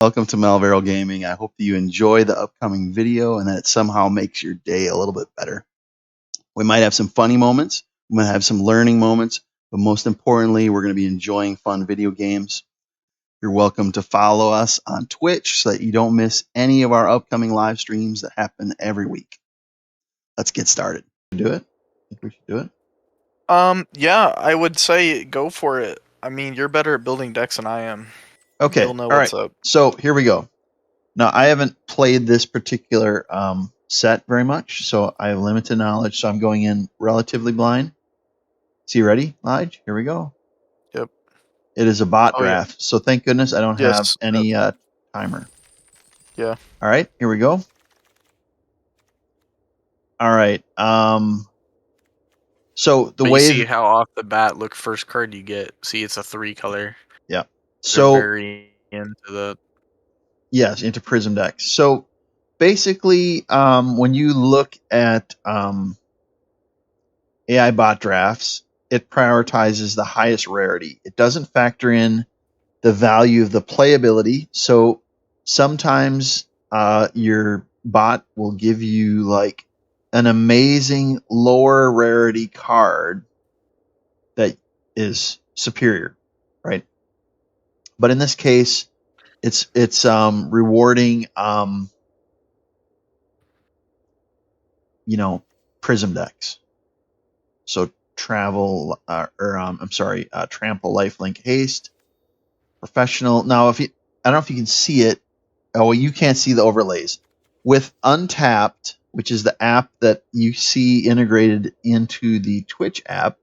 Welcome to Malvero Gaming. I hope that you enjoy the upcoming video and that it somehow makes your day a little bit better. We might have some funny moments, we might have some learning moments, but most importantly, we're going to be enjoying fun video games. You're welcome to follow us on Twitch so that you don't miss any of our upcoming live streams that happen every week. Let's get started. Do it? I think we should do it. Yeah, I would say go for it. I mean, you're better at building decks than I am. Okay. You'll know All what's right. up. So here we go. Now, I haven't played this particular set very much, so I have limited knowledge, so I'm going in relatively blind. So you ready, Lige? Here we go. Yep. It is a bot Oh, yeah. draft, so thank goodness I don't have Yes. any timer. Yeah. All right, here we go. All right. So the But way you see how off the bat, look, first card you get. See, it's a 3 color. Yeah. They're So very into the. yes, into Prism decks. So basically, when you look at AI bot drafts, it prioritizes the highest rarity. It doesn't factor in the value of the playability. So sometimes your bot will give you like an amazing lower rarity card that is superior, right? But in this case, it's rewarding prism decks. So trample, lifelink haste, professional. Now, I don't know if you can see it. Oh, well, you can't see the overlays. With Untapped, which is the app that you see integrated into the Twitch app,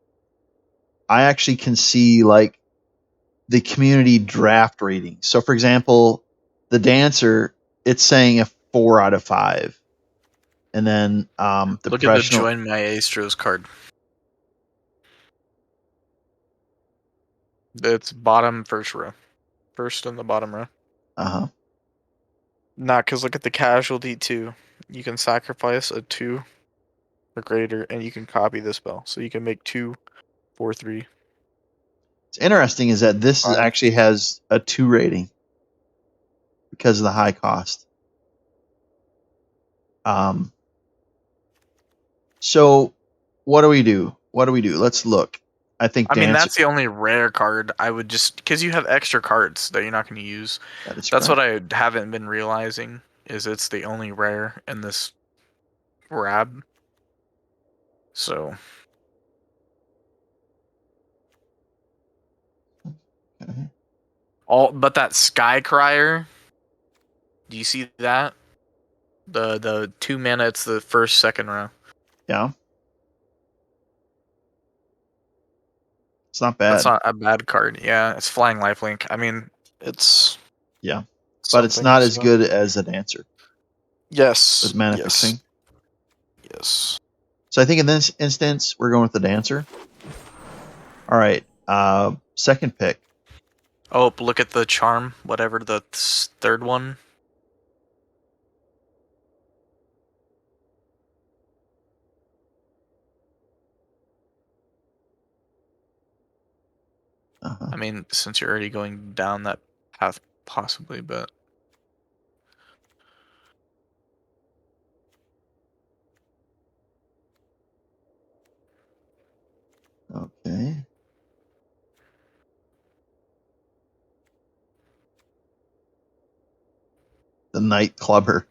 I actually can see like the community draft rating. So, for example, the dancer, it's saying a 4 out of 5, and then the Look professional. At the Join My Astros card. It's bottom first row. First in the bottom row. Uh-huh. Nah, because look at the casualty too. You can sacrifice a 2 or greater, and you can copy the spell. So you can make 2, 4, 3. What's interesting is that this 5. actually has a 2 rating because of the high cost. So what do we do? Let's look. I think that's the only rare card I would just, because you have extra cards that you're not going to use. That's what I haven't been realizing, is it's the only rare in this grab. So. Okay. But that Sky Crier, do you see that? The 2 mana, it's the first, second row. Yeah. It's not bad. That's not a bad card. Yeah, it's flying lifelink. I mean, it's... Yeah. But it's not as good as a dancer. Yes. With mana fixing. Yes. So I think in this instance, we're going with the dancer. All right. Second pick. Oh, look at the charm, whatever the third one. I mean, since you're already going down that path, possibly, but... Okay. The Night Clubber.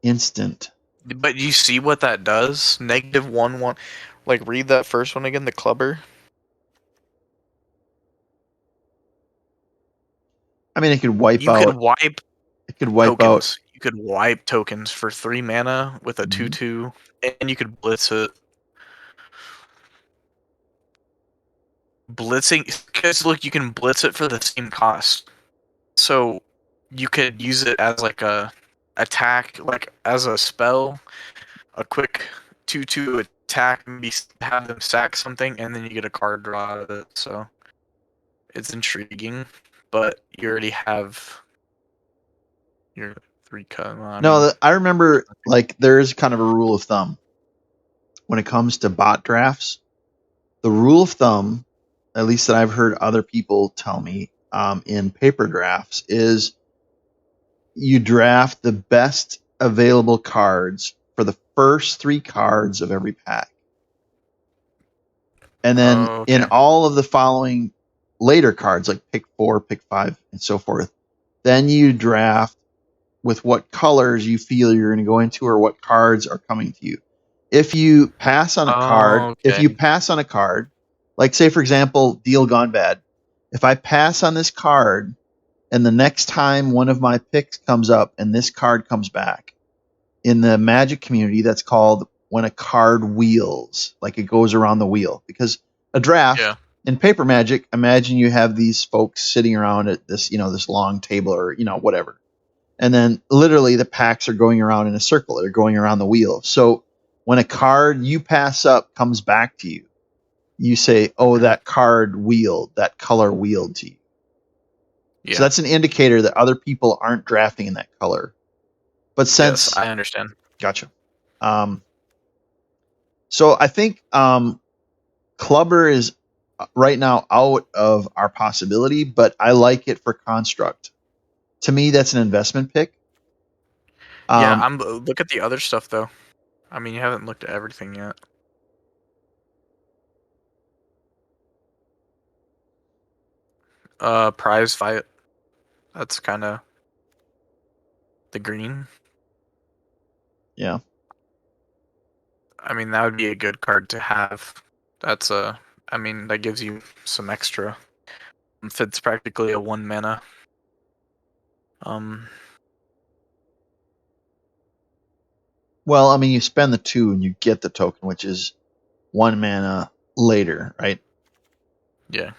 Instant. But you see what that does? -1/1. Like, read that first one again, the Clubber. I mean, it could wipe out. It could wipe tokens. You could wipe tokens for 3 mana with a 2/2, and you could blitz it. Blitzing, because look, you can blitz it for the same cost. So you could use it as like a attack, like as a spell, a quick 2/2 attack, maybe have them sack something, and then you get a card draw out of it. So it's intriguing, but you already have your 3 cut. No, I remember like there's kind of a rule of thumb when it comes to bot drafts. The rule of thumb at least that I've heard other people tell me in paper drafts, is you draft the best available cards for the first 3 cards of every pack. And then Oh, in okay. all of the following later cards, like pick 4, pick 5, and so forth, then you draft with what colors you feel you're going to go into or what cards are coming to you. If you pass on a card, Oh, okay. like say for example, Deal Gone Bad, if I pass on this card and the next time one of my picks comes up and this card comes back, in the Magic community, that's called when a card wheels, like it goes around the wheel. Because a draft Yeah. in paper Magic, imagine you have these folks sitting around at this, this long table or whatever, and then literally the packs are going around in a circle. They're going around the wheel. So when a card you pass up comes back to you, you say, "Oh, Mhm. that card wheeled, that color wheeled to you." So Yeah. that's an indicator that other people aren't drafting in that color. But Yes, since I understand. gotcha. Um, so I think Clubber is right now out of our possibility, but I like it for Construct. To me, that's an investment pick. Yeah, Um, look at the other stuff though. I mean, you haven't looked at everything yet. Prize fight. That's kind of the green. yeah. I mean, that would be a good card to have. That's a. I mean, that gives you some extra. It's practically a 1 mana. Um. Well, I mean, you spend the 2 and you get the token, which is 1 mana later, right? Yeah.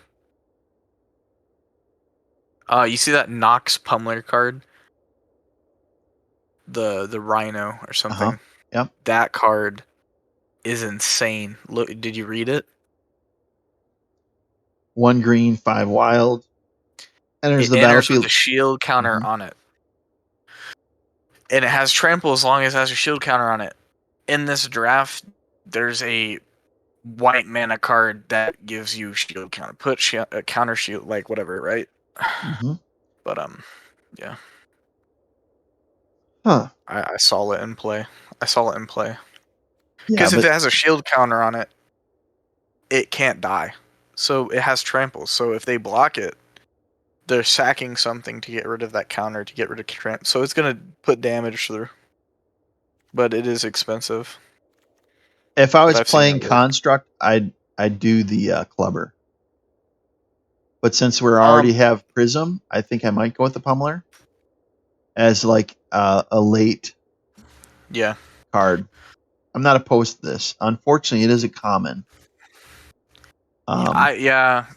You see that Nox Pummeler card? The Rhino or Uh huh. something. Yep. That card is insane. Look, did you read it? 1 green, 5 wild. Enters It the enters with a battlefield. shield counter Hmm. on it, and it has trample as long as it has a shield counter on it. In this draft, there's a white mana card that gives you shield counter, counter shield, like whatever, right? Hmm. But yeah, Huh. I saw it in play. I saw it in play Yeah, because if but it has a shield counter on it, it can't die. So it has trample. So if they block it, they're sacking something to get rid of that counter to get rid of trample. So it's gonna put damage through, but it is expensive. if I But was I've seen playing it work. Construct, I'd do the Clubber. But since we already Um, have Prism, I think I might go with the Pummeler as like a late yeah, card. I'm not opposed to this. Unfortunately, it is a common. Um, yeah,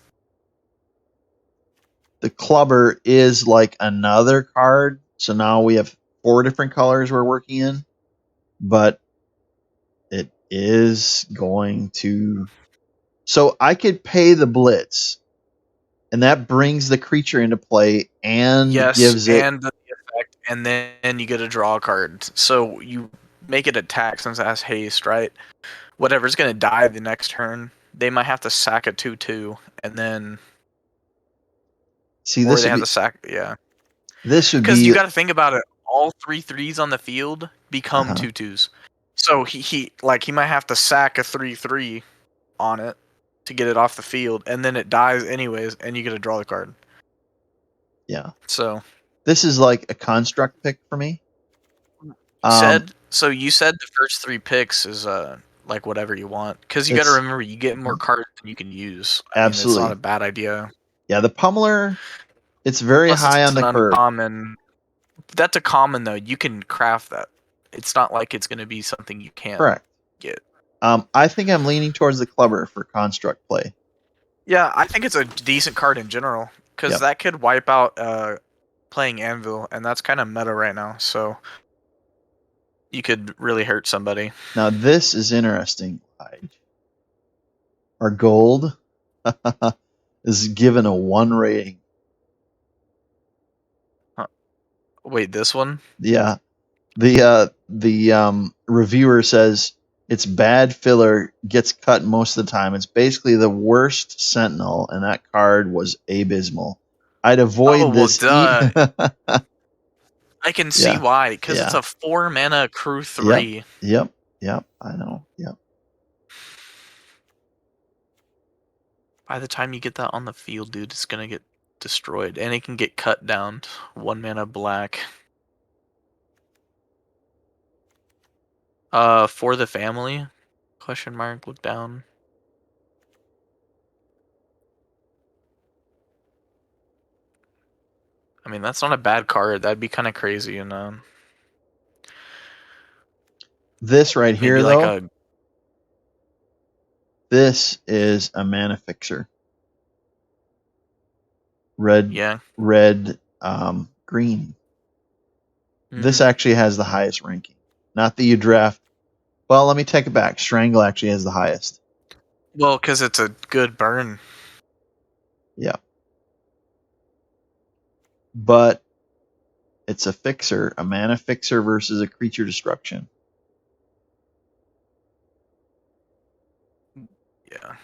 the Clubber is like another card. So now we have 4 different colors we're working in, but it is going to. So I could pay the Blitz, and that brings the creature into play and yes, gives it. and the effect, and then you get a draw card. So you make it attack since it has haste, right? Whatever's gonna die the next turn, they might have to sack a 2/2, and then See, or they have to sack, yeah. this would Because you be. got to think about it. All 3/3s on the field become Uh-huh. 2/2s. So he might have to sack a 3/3 on it to get it off the field, and then it dies anyways, and you get to draw the card. Yeah. So This is like a construct pick for me. you Um, said the first 3 picks is like whatever you want, because you got to it's remember you get more cards than you can use. I mean, it's not a absolutely. bad idea. Yeah, the pummeler, it's very Plus, high it's on an the curve. uncommon. That's a common though. You can craft that. It's not like it's going to be something you can't Correct. get. I think I'm leaning towards the clubber for construct play. Yeah, I think it's a decent card in general because Yep. that could wipe out playing Anvil, and that's kind of meta right now. So you could really hurt somebody. Now this is interesting. Our gold is given a 1 rating. Huh. Wait, this one? Yeah. The reviewer says It's bad filler, gets cut most of the time. It's basically the worst Sentinel, and that card was abysmal. I'd Oh avoid well, this. duh. I can see Yeah, why, because it's yeah, a 4 mana crew yep, 3. yep, yep. I know. Yep. By the time you get that on the field, dude, it's gonna get destroyed, and it can get cut down to 1 mana black. For the family? Question mark. Look down. I mean, that's not a bad card. That'd be kind of crazy, and This right here, maybe like though, a this is a mana fixer. Red, yeah. red, green. This Mm. actually has the highest ranking. Not that you draft. Well, let me take it back. Strangle actually has the highest. Well, because it's a good burn. Yeah. But it's a fixer, a mana fixer versus a creature destruction. Yeah.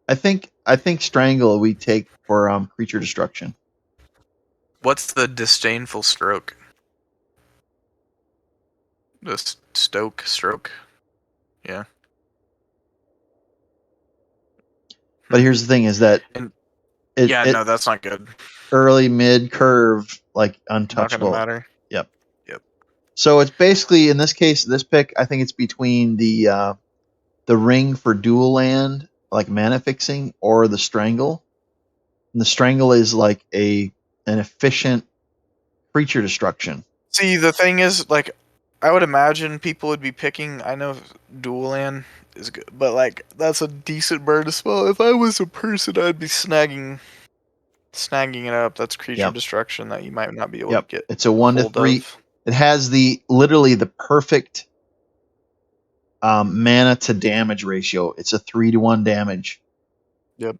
I think Strangle we take for creature destruction. What's the disdainful stroke? The stroke. Yeah. But here's the thing: is that And it, yeah, it no, that's not good. early mid curve like Not gonna untouchable. matter. Yep. Yep. So it's basically in this case, this pick I think it's between the ring for dual land like mana fixing or the strangle. And the strangle is like an efficient creature destruction. See, the thing is, like, I would imagine people would be picking. I know dual land is good, but like that's a decent burn spell. If I was a person, I'd be snagging it up. That's creature Yep. destruction that you might not be able to Yep. get It's a a 1 to hold 3. of. It has literally the perfect mana to damage ratio. It's a 3-to-1 damage. Yep.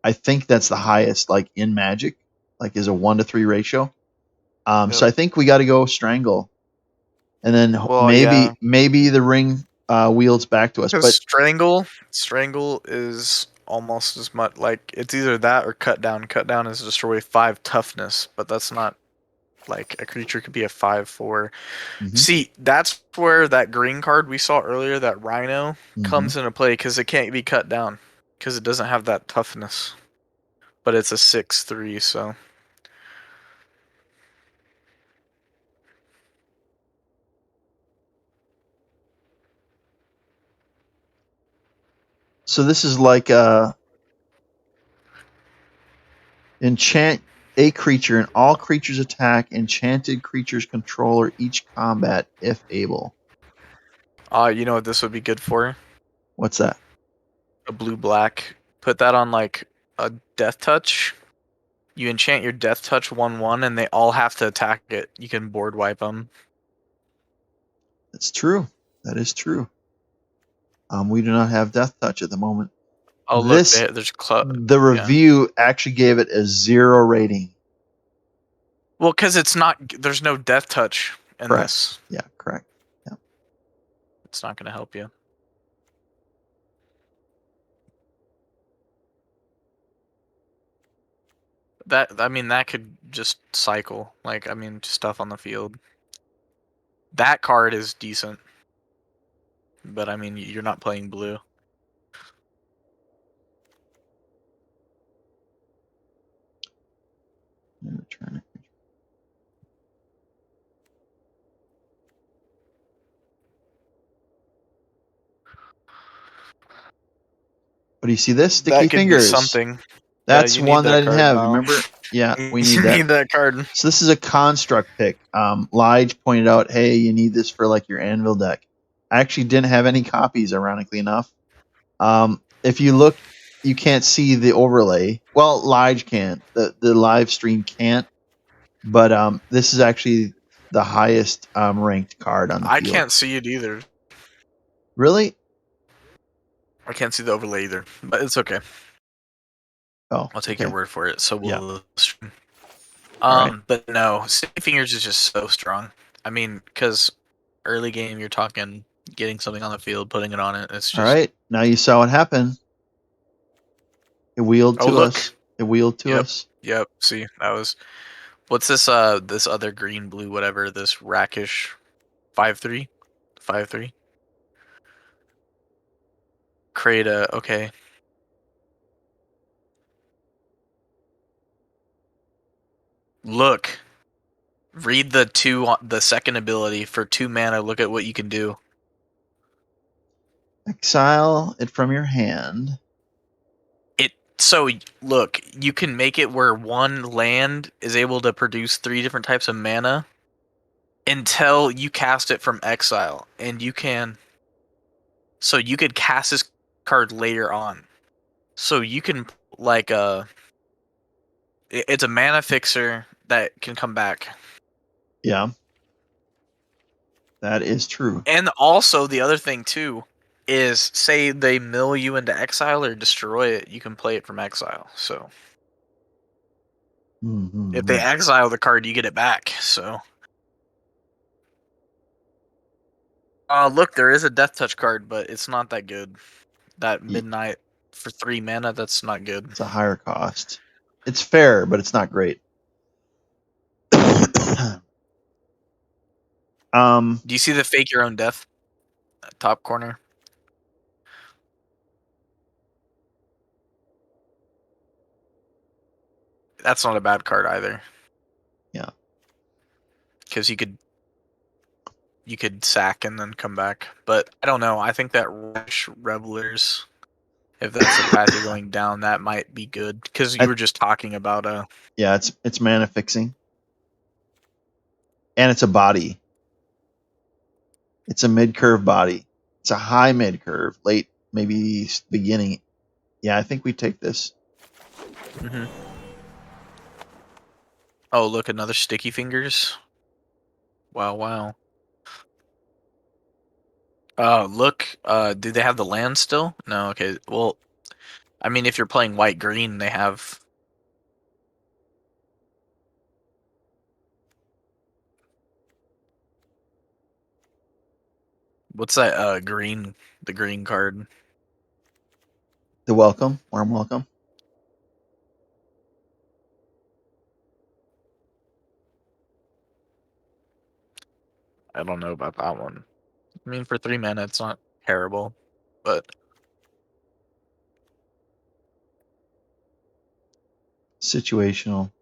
I think that's the highest, like in Magic, like is a 1 to 3 ratio. So Yep. I think we got to go Strangle, and then Well, yeah, maybe the ring wields back to us. because But strangle is almost as much like it's either that or cut down. Cut down is destroy 5 toughness, but that's not like a creature could be a 5/4. mhm, See, that's where that green card we saw earlier, that Rhino, mhm. comes into play because it can't be cut down because it doesn't have that toughness. But it's a 6/3, so So this is like enchant a creature and all creatures attack enchanted creatures controller each combat if able. you know what this would be good for? What's that? A blue-black. Put that on like a death touch. You enchant your death touch 1/1, and they all have to attack it. You can board wipe them. That's true. That is true. We do not have Death Touch at the moment. Oh look, This there's the yeah. review actually gave it a 0 rating. Well, because it's not. There's no death touch in Correct. this. Yeah, correct. Yeah. It's not gonna help you. That could just cycle. Like just stuff on the field. That card is decent, but you're not playing blue. Return. But do you see this? Sticky That could be Fingers. something. Yeah, That's you need one that I that didn't card have. now. Remember? Yeah, we need You that. need that card. So this is a construct pick. Lige pointed out, hey, you need this for like your anvil deck. I actually didn't have any copies, ironically enough. If you look, you can't see the overlay. Well, Lige can. The live stream can't. But this is actually the highest ranked card on the I field. can't see it either. Really? I can't see the overlay either, but it's okay. Oh, I'll take your okay. word for it. So Yeah. we'll. All right. But no, Sticky Fingers is just so strong. Because early game you're talking getting something on the field, putting it on it. It's All just right, now you saw what happened. It wheeled oh to look, us. It wheeled to yep, us. yep. See, that was what's this? This other green blue whatever this rackish 5/3, 5/3. Create a okay. Look, read the second ability for 2 mana. Look at what you can do. Exile it from your hand. It so look, you can make it where one land is able to produce 3 different types of mana until you cast it from exile, and you can. So you could cast this card later on. So you can like it's a mana fixer that can come back. Yeah, that is true. And also the other thing too is say they mill you into exile or destroy it, you can play it from exile. So if they Mm-hmm. exile the card, you get it back. So look, there is a death touch card, but it's not that good. That midnight for 3 mana, that's not good. It's a higher cost. It's fair, but it's not great. um, Do you see the fake your own death top corner? That's not a bad card either. yeah. Because you could sack and then come back. But I don't know. I think that Rush Revelers, if that's the path you're going down, that might be good. Because you I, were just talking about yeah, it's mana fixing, and it's a body. It's a mid curve body. It's a high mid curve, late maybe beginning. Yeah, I think we take this. hmm Oh, look, another Sticky Fingers. Wow, wow. Look, do they have the land still? No, okay. Well, I mean, if you're playing white green, they have. What's that? Green, the green card. The welcome, warm welcome. I don't know about that one. I mean, for 3 mana, it's not terrible, but Situational.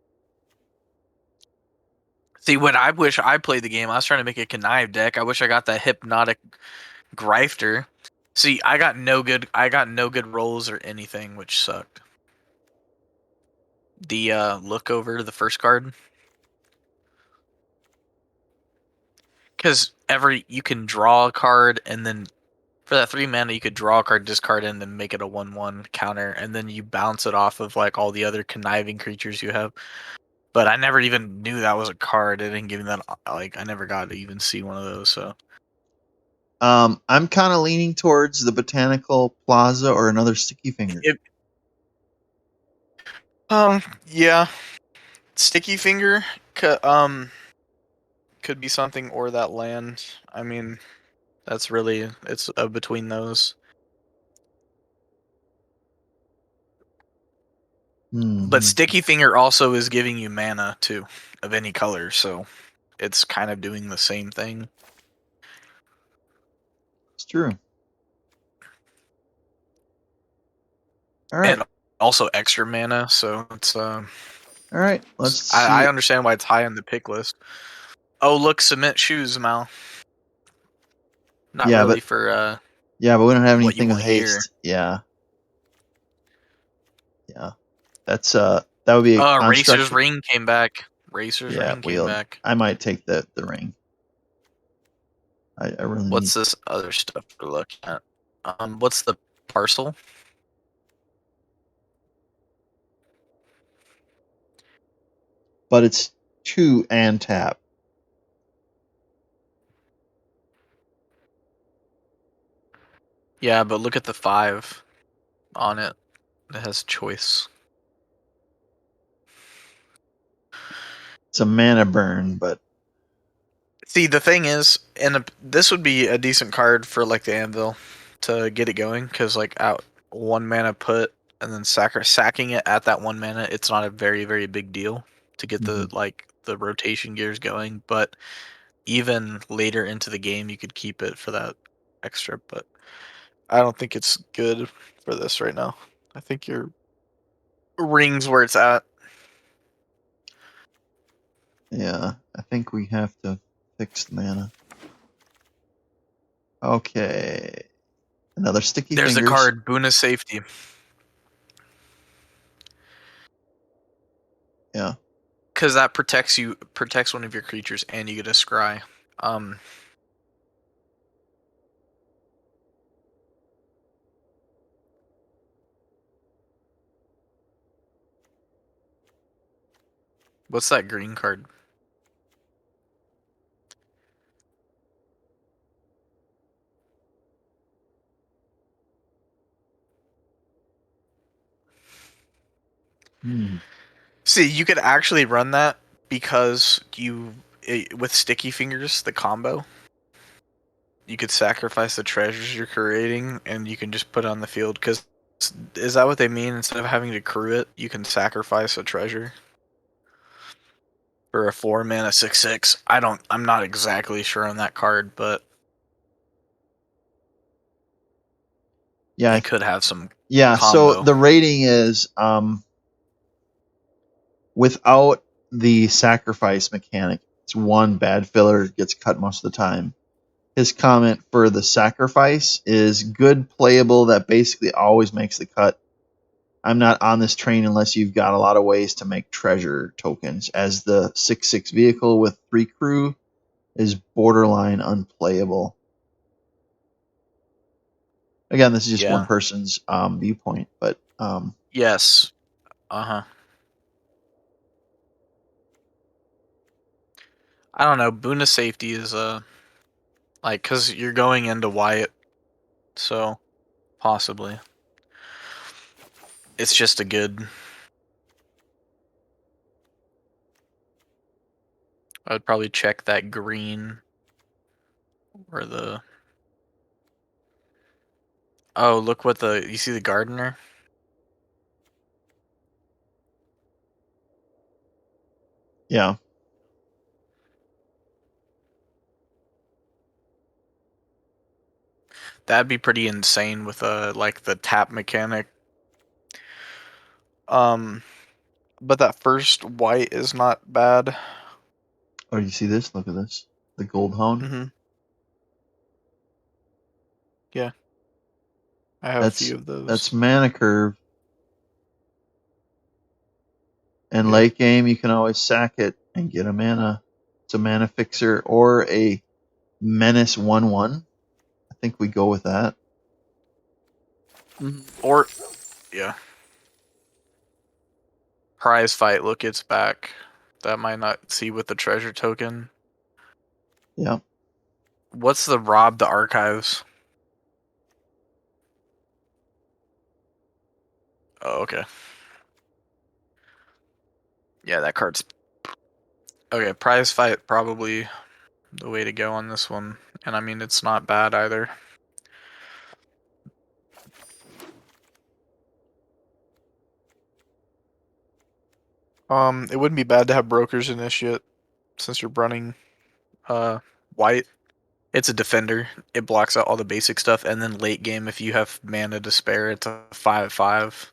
see, what I wish I played the game. I was trying to make a connive deck. I wish I got that hypnotic grifter. See, I got no good. I got no good rolls or anything, which sucked. The look over the first card, because you can draw a card, and then for that 3 mana, you could draw a card, discard it, and then make it a 1/1 counter, and then you bounce it off of like all the other conniving creatures you have. But I never even knew that was a card. It didn't give me that. Like I never got to even see one of those. So I'm kind of leaning towards the Botanical Plaza or another Sticky Finger. it, yeah, Sticky Finger, could be something, or that land. I mean, that's really it's between those. But Mm-hmm. Sticky Finger also is giving you mana too, of any color, so it's kind of doing the same thing. It's true. All right. And also extra mana, so it's All right. Let's I see. understand why it's high on the pick list. Oh look, cement shoes, Mal. Not Yeah, really but for we don't have what you anything with want to hear. haste. Yeah. Yeah. That's that would be a Racer's construct. Ring came back. Racer's Yeah, Ring came wheel. back. I might take the ring. I really need, What's this other stuff we're looking at? What's the parcel? but it's 2 and tap. Yeah, but look at the 5 on it. It has choice. It's a mana burn, but See, the thing is, this would be a decent card for like the Anvil to get it going, because like out 1 mana put and then sacking it at that 1 mana, it's not a very big deal to get the the rotation gears going. But even later into the game, you could keep it for that extra. But I don't think it's good for this right now. I think your ring's where it's at. Yeah, I think we have to fix the mana. Okay. Another sticky There's the fingers. card, Boon of Safety. Yeah. Because that protects one of your creatures, and you get a scry. Um, what's that green card? Hmm. See, you could actually run that because with sticky fingers, the combo. You could sacrifice the treasures you're creating, and you can just put it on the field. Because is that what they mean? Instead of having to crew it, you can sacrifice a treasure for a 4 mana 6/6. I'm not exactly sure on that card, but Yeah. you could have some Yeah. So combo. the rating is without the sacrifice mechanic, it's one bad filler gets cut most of the time. His comment for the sacrifice is good playable that basically always makes the cut. I'm not on this train unless you've got a lot of ways to make treasure tokens, as the 6/6 vehicle with 3 crew is borderline unplayable. Again, this is just one Yeah. person's viewpoint, but Yes. Uh-huh. I don't know. Boon of Safety is like, because you're going into Wyatt, so possibly it's just a good. I would probably check that green or the. Oh, look what you see the gardener. yeah. That'd be pretty insane with like the tap mechanic. Um, but that first white is not bad. Oh, you see this? Look at this. The gold hound. Mm-hmm. Yeah, I have a That's few of that's those. mana curve. And Yeah. late game, you can always sack it and get a mana. It's a mana fixer or a menace 1/1. I think we go with that. Or yeah, prize fight. Look, it's back. That might not see with the treasure token. Yeah. What's the rob the archives? Oh, okay. Yeah, that card's okay. Prize fight probably the way to go on this one, and I mean it's not bad either. It wouldn't be bad to have Broker's Initiate since you're running white. It's a defender. It blocks out all the basic stuff, and then late game, if you have mana to spare, it's a 5/5.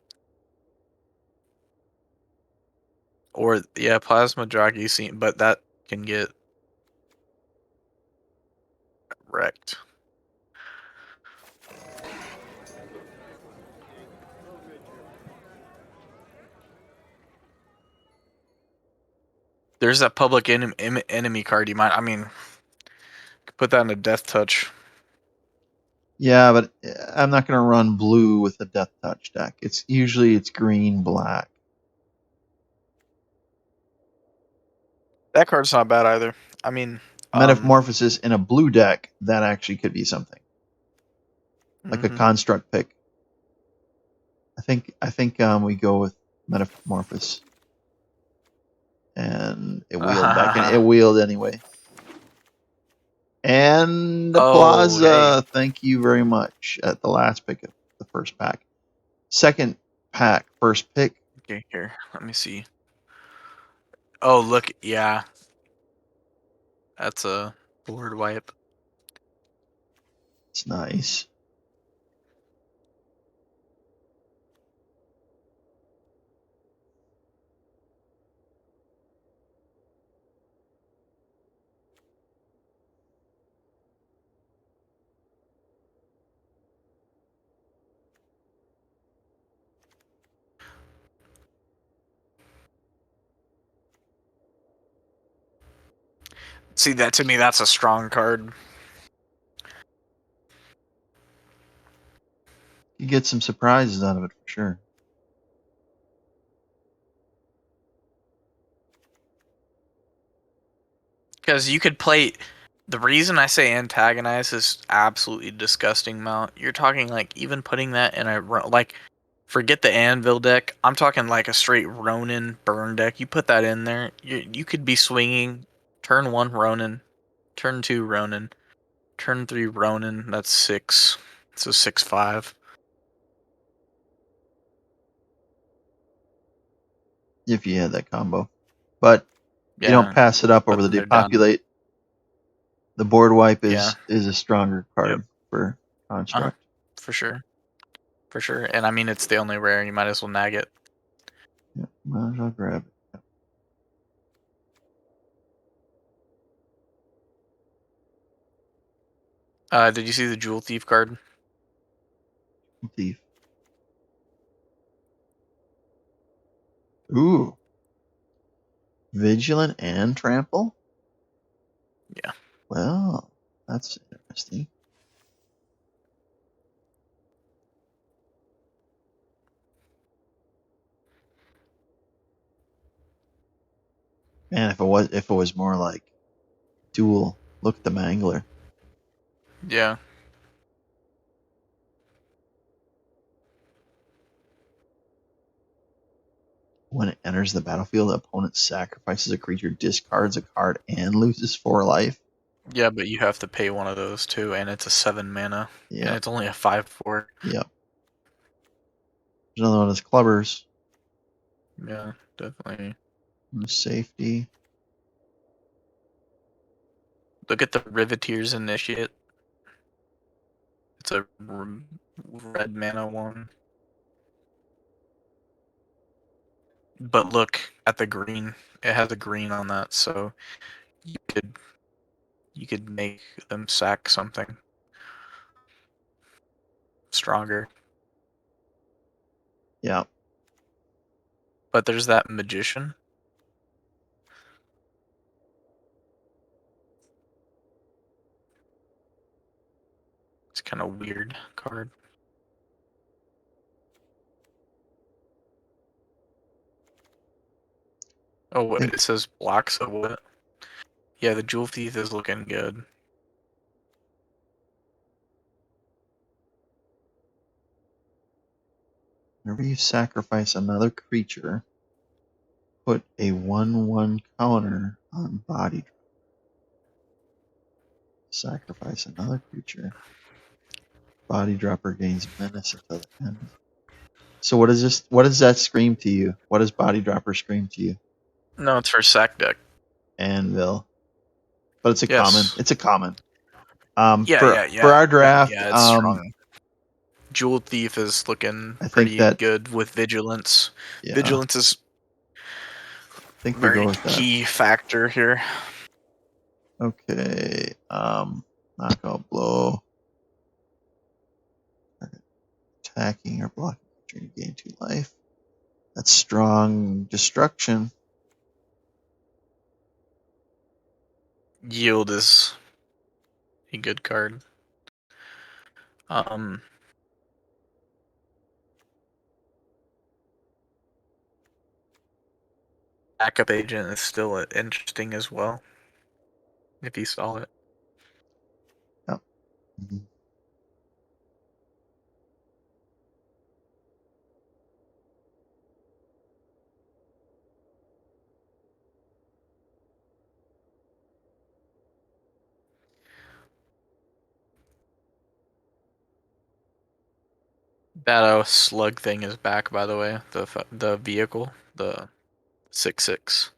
Or yeah, Plasma Draggy scene, but that can get wrecked. There's that public enemy card. You might, I mean, put that in a death touch. Yeah, but I'm not going to run blue with a death touch deck. It's usually green, black. That card's not bad either. I mean, Metamorphosis in a blue deck, that actually could be something. Like a mhm. construct pick. I think we go with Metamorphosis. And it wheeled back in. It wheeled anyway. And the Oh, hey. Plaza, thank you very much at the last pick of the first pack. Second pack, first pick. Okay, here. Let me see. Oh, look. Yeah. That's a board wipe. It's nice. See, that to me, that's a strong card. You get some surprises out of it for sure. Because you could play. The reason I say antagonize is absolutely disgusting mount. You're talking like even putting that in a like, forget the anvil deck. I'm talking like a straight Ronin burn deck. You put that in there, you could be swinging turn 1 Ronin, turn 2 Ronin, turn 3 Ronin. That's 6. So 6/5. If you had that combo. But you don't Yeah, pass it up but over the then they're done. depopulate. The board wipe Yeah. is a stronger Yep. card for construct. For sure. For sure. And I mean, it's the only rare. You might as well nag it. Yeah, might as well grab it. Did you see the Jewel Thief card? Thief. Ooh. Vigilant and trample? Yeah. Well, that's interesting. Man, if it was more like dual, look at the mangler. Yeah. When it enters the battlefield, the opponent sacrifices a creature, discards a card, and loses 4 life. Yeah, but you have to pay one of those too, and it's a 7 mana. And Yep, it's only a 5/4. yep. There's another one that's clubbers. Yeah, definitely. Safety. Look at the Riveteer's Initiate. It's a red mana one. But look at the green. It has a green on that, so you could make them sack something stronger. Yeah. But there's that Magician. It's kind of weird card. Oh, what Think it says black, so what? Yeah, the Jewel Thief is looking good. whenever you sacrifice another creature, put a 1/1 counter on body. Sacrifice another creature. Body dropper gains menace until the end. So what is this? What does that scream to you? What does body dropper scream to you? No, it's for sack deck. Anvil. But it's a common. Yes. It's a common. Yeah, For yeah, for yeah. our draft, Yeah, it's strong. Jewel Thief is looking I think pretty that good with Vigilance. yeah, I Vigilance is think we go very with that. key factor here. Okay. Knockout blow. Attacking or blocking creature, you gain 2 life. That's strong destruction. Yield is a good card. Um, Backup Agent is still interesting as well, if you saw it. Yep. Mhm. That slug thing is back, by the way. The vehicle, the 6/6.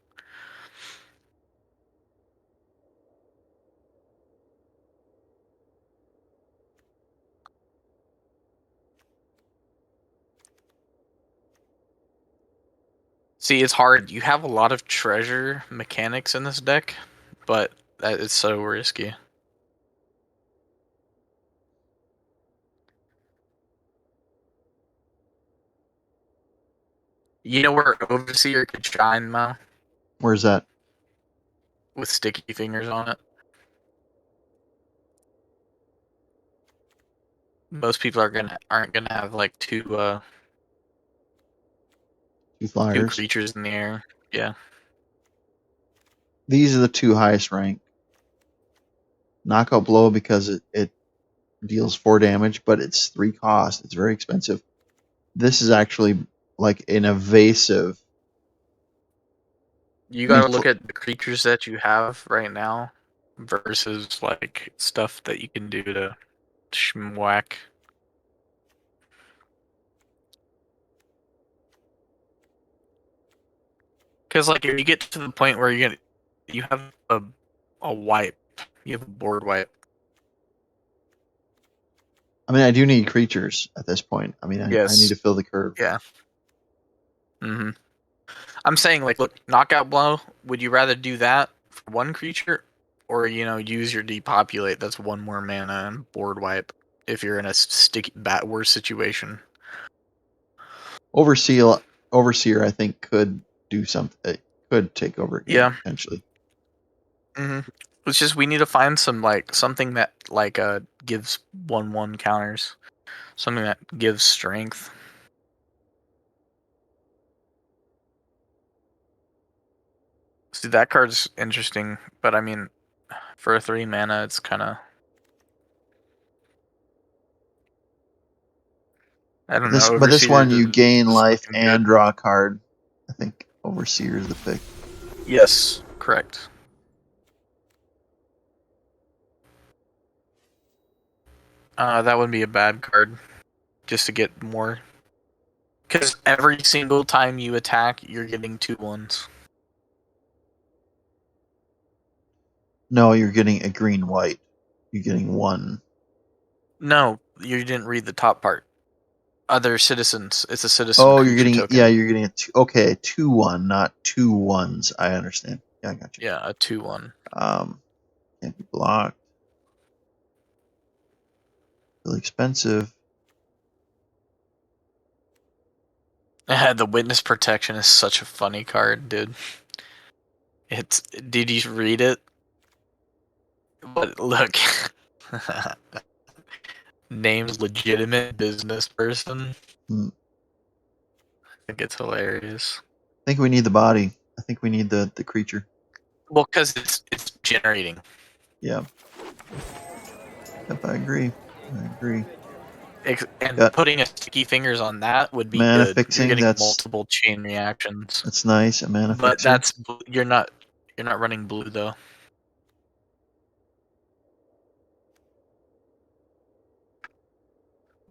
See, it's hard. You have a lot of treasure mechanics in this deck, but that is so risky. You know where Overseer could shine, Mal, Where's that? with sticky fingers on it. Most people aren't gonna have like Two two flyers. creatures in the air. Yeah. These are the two highest ranked. Knockout blow because it deals 4 damage, but it's 3 cost. It's very expensive. This is actually like an evasive. You I mean, gotta look at the creatures that you have right now versus like stuff that you can do to schmwack. Because like if you get to the point where you have a wipe, you have a board wipe. I do need creatures at this point. I need Yes. to fill the curve. Yeah. Mm-hmm. I'm saying like, look, knockout blow. Would you rather do that for one creature, or use your depopulate? That's one more mana and board wipe if you're in a sticky worse situation. Overseer, I think could do something. It could take over a game Yeah. potentially. Mm-hmm. It's just we need to find something that gives 1/1 counters, something that gives strength. See, that card's interesting, but I mean, for a 3 mana, it's kind of, I don't know. This Overseer one you gain is life looking good. and draw a card. I think Overseer is the pick. Yes, correct. That wouldn't be a bad card, just to get more. Because every single time you attack, you're getting 2/1s. No, you're getting a green white. You're getting one. No, you didn't read the top part. Other citizens. It's a citizen Oh, creature token. you're getting a two. Okay, 2/1, not 2/1s. I understand. Yeah, I got you. Yeah, a 2/1. Can't be blocked. Really expensive. The witness protection is such a funny card, dude. Did you read it? But look, name's legitimate business person. Hmm. I think it's hilarious. I think we need the body. I think we need the creature. Well, because it's generating. Yeah. Yep, I agree. I agree. And Got putting a sticky fingers on that would be mana good. You're fixing. getting multiple chain reactions, That's nice. A mana but fixing. you're not running blue though.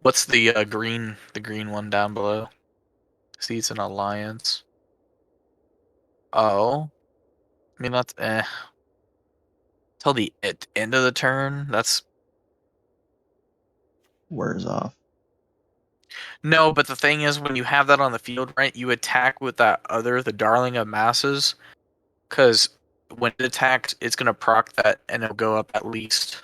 What's the green one down below? See, it's an alliance. Oh, I mean that's till the end of the turn. That's Wears off. no, but the thing is, when you have that on the field, right, you attack with the Darling of Masses, because when it attacks, it's gonna proc that, and it'll go up at least.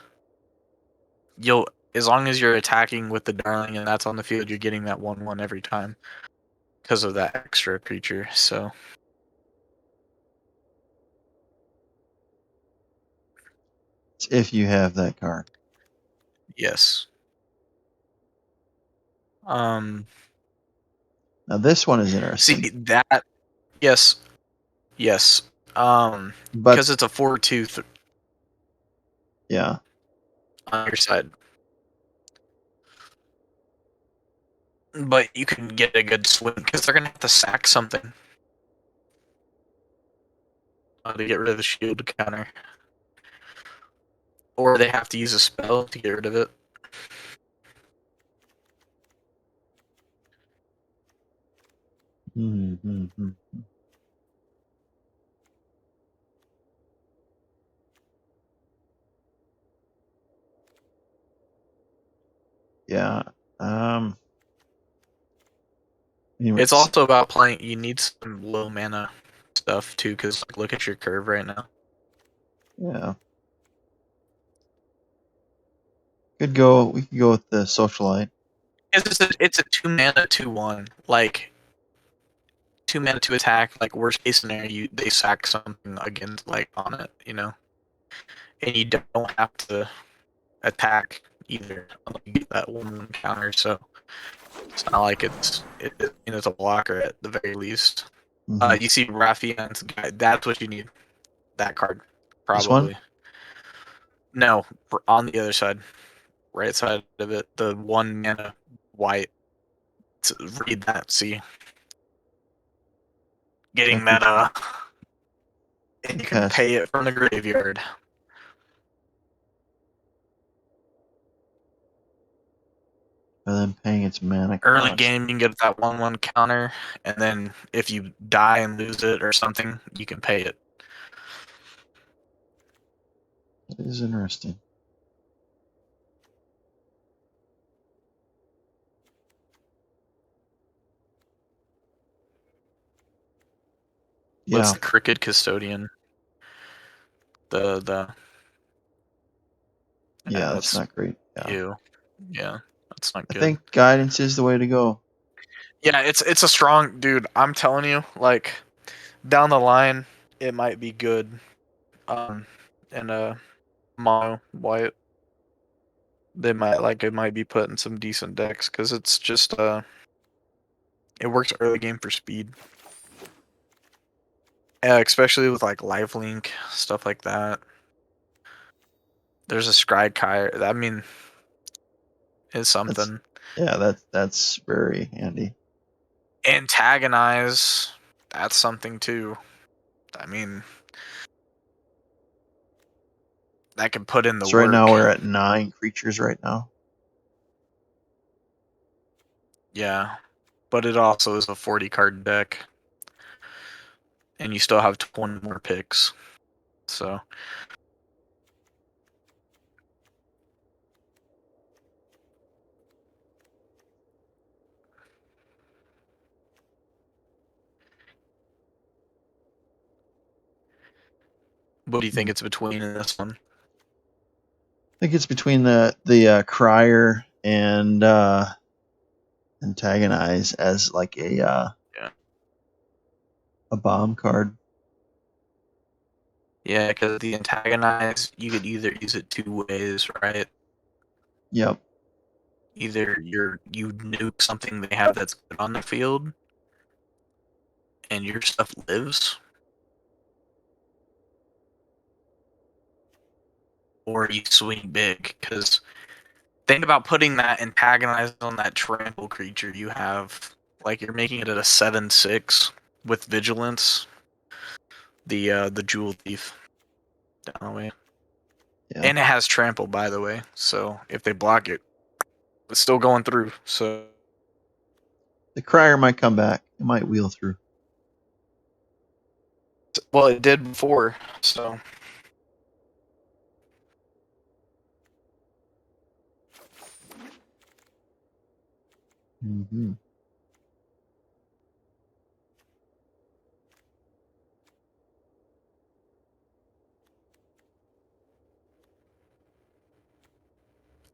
You'll As long as you're attacking with the Darling and that's on the field, you're getting that 1/1 every time because of that extra creature. So It's if you have that card. yes. Um. Now this one is See interesting, that? Yes. Yes. but Because it's a 4/2 yeah, on your side. But you can get a good swing because they're gonna have to sack something to get rid of the shield counter, or they have to use a spell to get rid of it. Mm-hmm. Yeah. Um. It's Anyways. also about playing. You need some low mana stuff too, because look at your curve right now. Yeah. Could go. We could go with the socialite. It's a 2 mana 2/1. Like 2 mana to attack. Like worst case scenario, they sack something against like on it, and you don't have to attack either. You get that 1/1 counter, so it's not like it's a blocker at the very least. Mm-hmm. You see Raffian's guy. That's what you need. That card, This one. probably. No, on the other side, right side of it, the 1 mana white. Read that. See, getting Temper that trap. and you can Cast. pay it from the graveyard. And then paying its mana Early cost. game, you can get that 1/1 counter, and then if you die and lose it or something, you can pay it. That is interesting. What's Yeah. the Cricket Custodian? The Yeah. That's that's not great. Yeah. you. Yeah, that's not I good. think guidance is the way to go. Yeah, it's a strong dude. I'm telling you, like down the line, it might be good. And mono white, it might be put in some decent decks because it's just it works early game for speed. Yeah, especially with like lifelink stuff like that. There's a Scry Kai. I mean, it's That's something. yeah. That's very handy. Antagonize. That's something too. I mean, that can put in the So right now work. we're at 9 creatures right now. Yeah, but it also is a 40 card deck, and you still have 20 more picks. So what do you think Hmm. it's between in this one? I think it's between the crier and antagonize as like Yeah. a bomb card. Yeah, because the antagonize, you could either use it two ways, right? Yep. Either you nuke something they have that's good on the field, and your stuff lives, or you swing big. Because think about putting that antagonize on that trample creature you have. Like you're making it at a 7/6 with vigilance. The jewel thief. Down the way. Yeah. And it has trample, by the way. So if they block it, it's still going through. So The crier might come back. It might wheel through. well, it did before. So Hmm.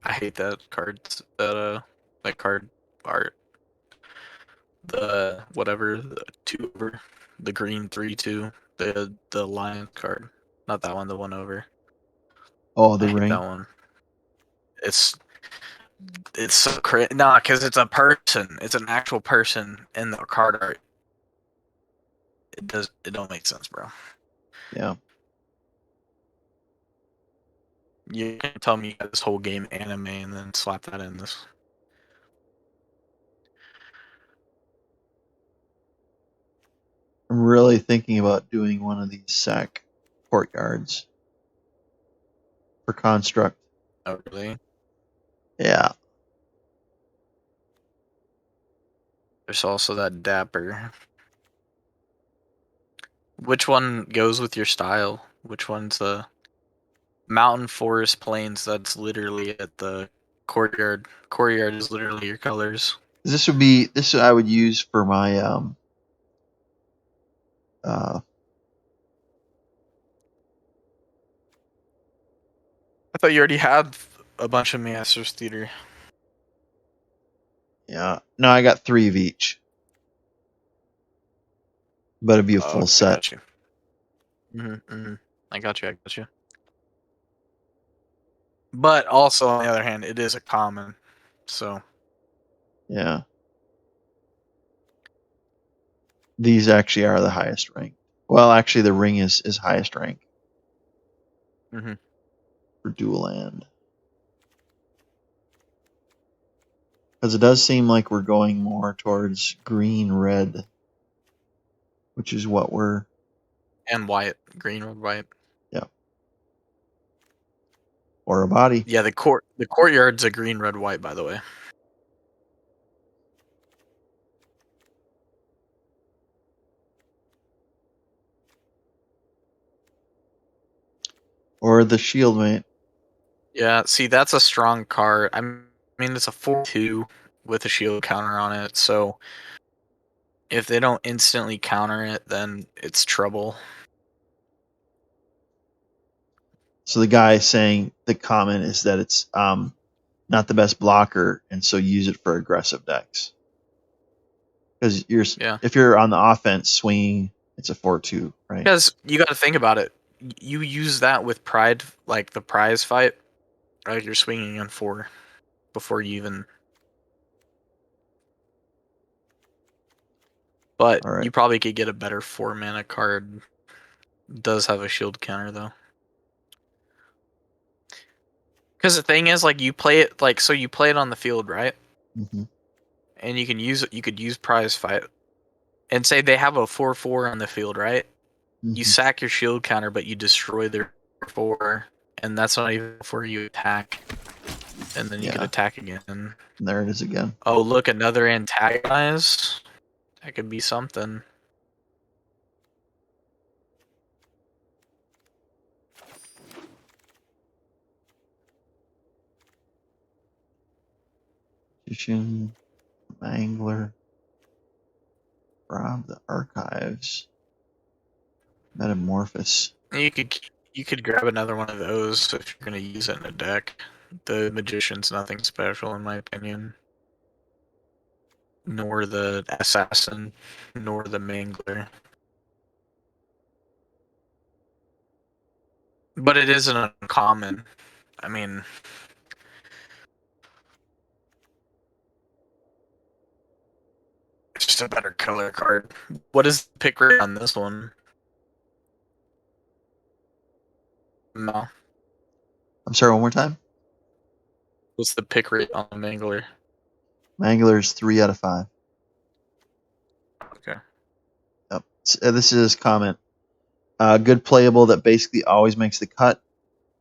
I hate that card. That card art. The whatever the 2 over, the green 3/2, the lion card. Not that one. The one over. Oh, I the hate that ring. one. It's it's so crazy. Nah, because it's a person. It's an actual person in the card art. It don't make sense, bro. Yeah. You can tell me you got this whole game anime and then slap that in this. I'm really thinking about doing one of these sack courtyards for construct. Oh, really? Yeah. There's also that Dapper. Which one goes with your style? Which one's the mountain, forest, plains? That's literally at the courtyard. Courtyard is literally your colors. This I would use for my uh I thought you already had a bunch of Masters Theater. yeah. No, I got 3 of each. But it'd be a Oh, full okay, I set. got you. I got you. I got you. But also, on the other hand, it is a common. So Yeah. These actually are the highest rank. Well, actually the ring is highest rank hmm for dual land. Because it does seem like we're going more towards green red, which is what we're and white, green or white. yeah. Or a body. Yeah, the courtyard's a green, red, white. By the way. Or the shield mate. Yeah, see, that's a strong card. I mean, it's a 4/2 with a shield counter on it. So if they don't instantly counter it, then it's trouble. So the guy saying the comment is that it's not the best blocker, and so use it for aggressive decks. Because Yeah, if you're on the offense swinging, it's a 4-2, right? because you got to think about it. You use that with pride, like the prize fight. Like you're swinging on 4 before you even. But All right. you probably could get a better 4 mana card. Does have a shield counter though. Because the thing is, like, you play it like so. You play it on the field, right? Mm-hmm. And you can use it. You could use prize fight, and say they have a 4/4 on the field, right? You Mm-hmm. sack your shield counter, but you destroy their 4, and that's not even before you attack. And then you could Yeah. attack again. And there it is again. Oh, look, another antagonize. That could be something. Magician, Mangler, rob the archives, Metamorphosis. You could grab another one of those if you're gonna use it in a deck. The magician's nothing special in my opinion. Nor the assassin, nor the mangler. But it is an uncommon. I mean, it's just a better color card. What is the pick rate on this one? No. I'm sorry, one more time. What's the pick rate on the mangler? Mangler's 3 out of 5. Okay. Yep. This is his comment. Good playable that basically always makes the cut.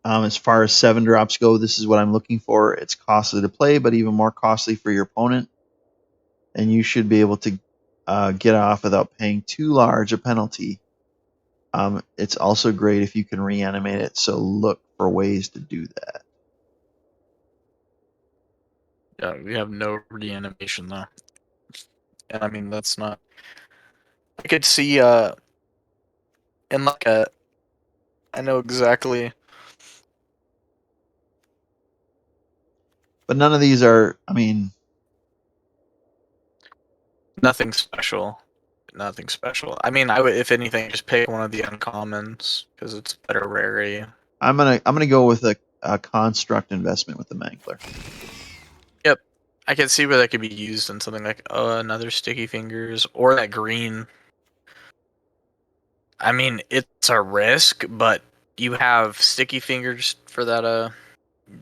As far as 7 drops go, this is what I'm looking for. It's costly to play, but even more costly for your opponent. And you should be able to get off without paying too large a penalty. It's also great if you can reanimate it, so look for ways to do that. Yeah, we have no reanimation though. And I mean that's not I could see in like a I know exactly But none of these are, I mean, nothing special. Nothing special. I mean I would if anything just pick one of the uncommons because it's better rarity. I'm gonna go with a construct investment with the Mangler. Yep. I can see where that could be used in something like another sticky fingers or that green. I mean, it's a risk, but you have sticky fingers for that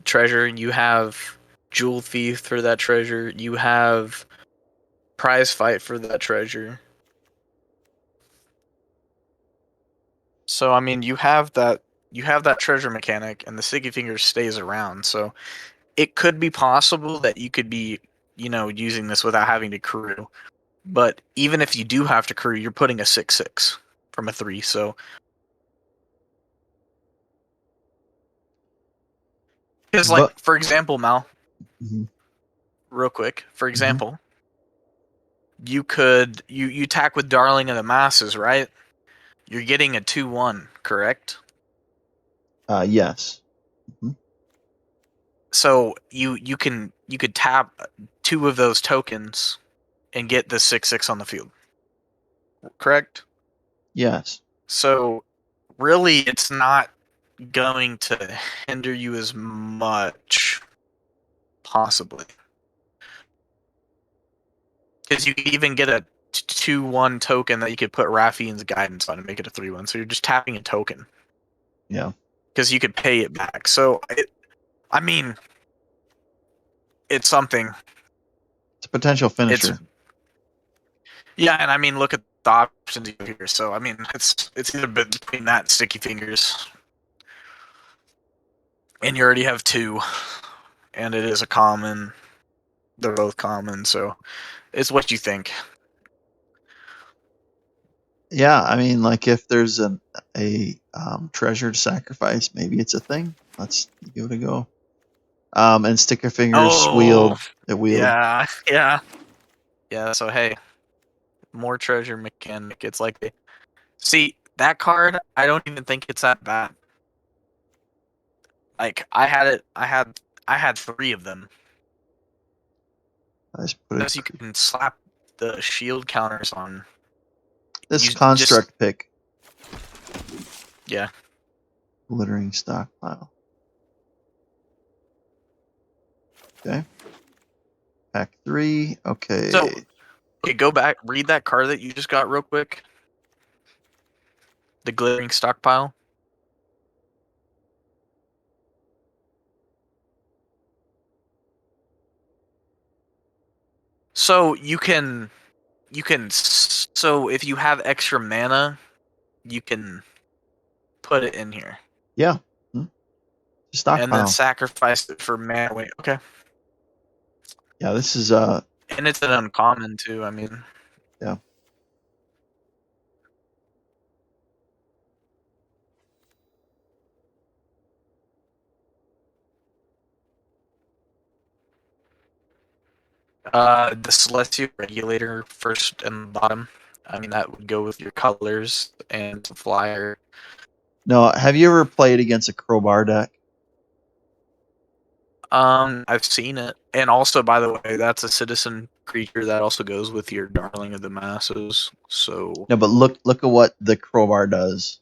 treasure. You have jewel thief for that treasure. You have prize fight for that treasure. So I mean, you have that treasure mechanic, and the sticky fingers stays around. So it could be possible that you could be, using this without having to crew. But even if you do have to crew, you're putting a 6/6. from a 3. So, because like But for example, Mal, mhm, real quick, for mhm. example, you attack with Darling of the Masses, right? You're getting a 2/1, correct? Yes. Mhm. So you could tap 2 of those tokens and get the 6/6 on the field, correct? Yes. So really, it's not going to hinder you as much, possibly, because you could even get a 2/1 token that you could put Raffian's Guidance on and make it a 3/1. So you're just tapping a token Yeah. because you could pay it back. So I mean, it's something. It's a potential It's finisher. Yeah, and I mean, look at the options you have here. So I mean, it's either between that and Sticky Fingers, and you already have 2, and it is a common. They're both common, so it's what you think. Yeah, I mean, like if there's a treasured sacrifice, maybe it's a thing. Let's give it a go. And sticker fingers Oh, wheeled. It wheeled. yeah, yeah, yeah. So hey, more treasure mechanic. It's like see that card. I don't even think it's that bad. Like I had it. I had 3 of them I just put because you a, can slap the shield counters on. this You just construct pick. yeah. Glittering stockpile. Okay. Pack 3. So Okay. okay, go back, read that card that you just got real quick. The glittering stockpile. So so if you have extra mana, you can put it in here Yeah. Hmm. and then Stockpile. sacrifice it for mana. Wait, okay. Yeah, this is And it's an uncommon too. I mean, yeah. the Celestial Regulator first and bottom. I mean, that would go with your colors and the flyer. No, have you ever played against a crowbar deck? I've seen it, and also, by the way, that's a citizen creature that also goes with your Darling of the Masses. So No, but look at what the crowbar does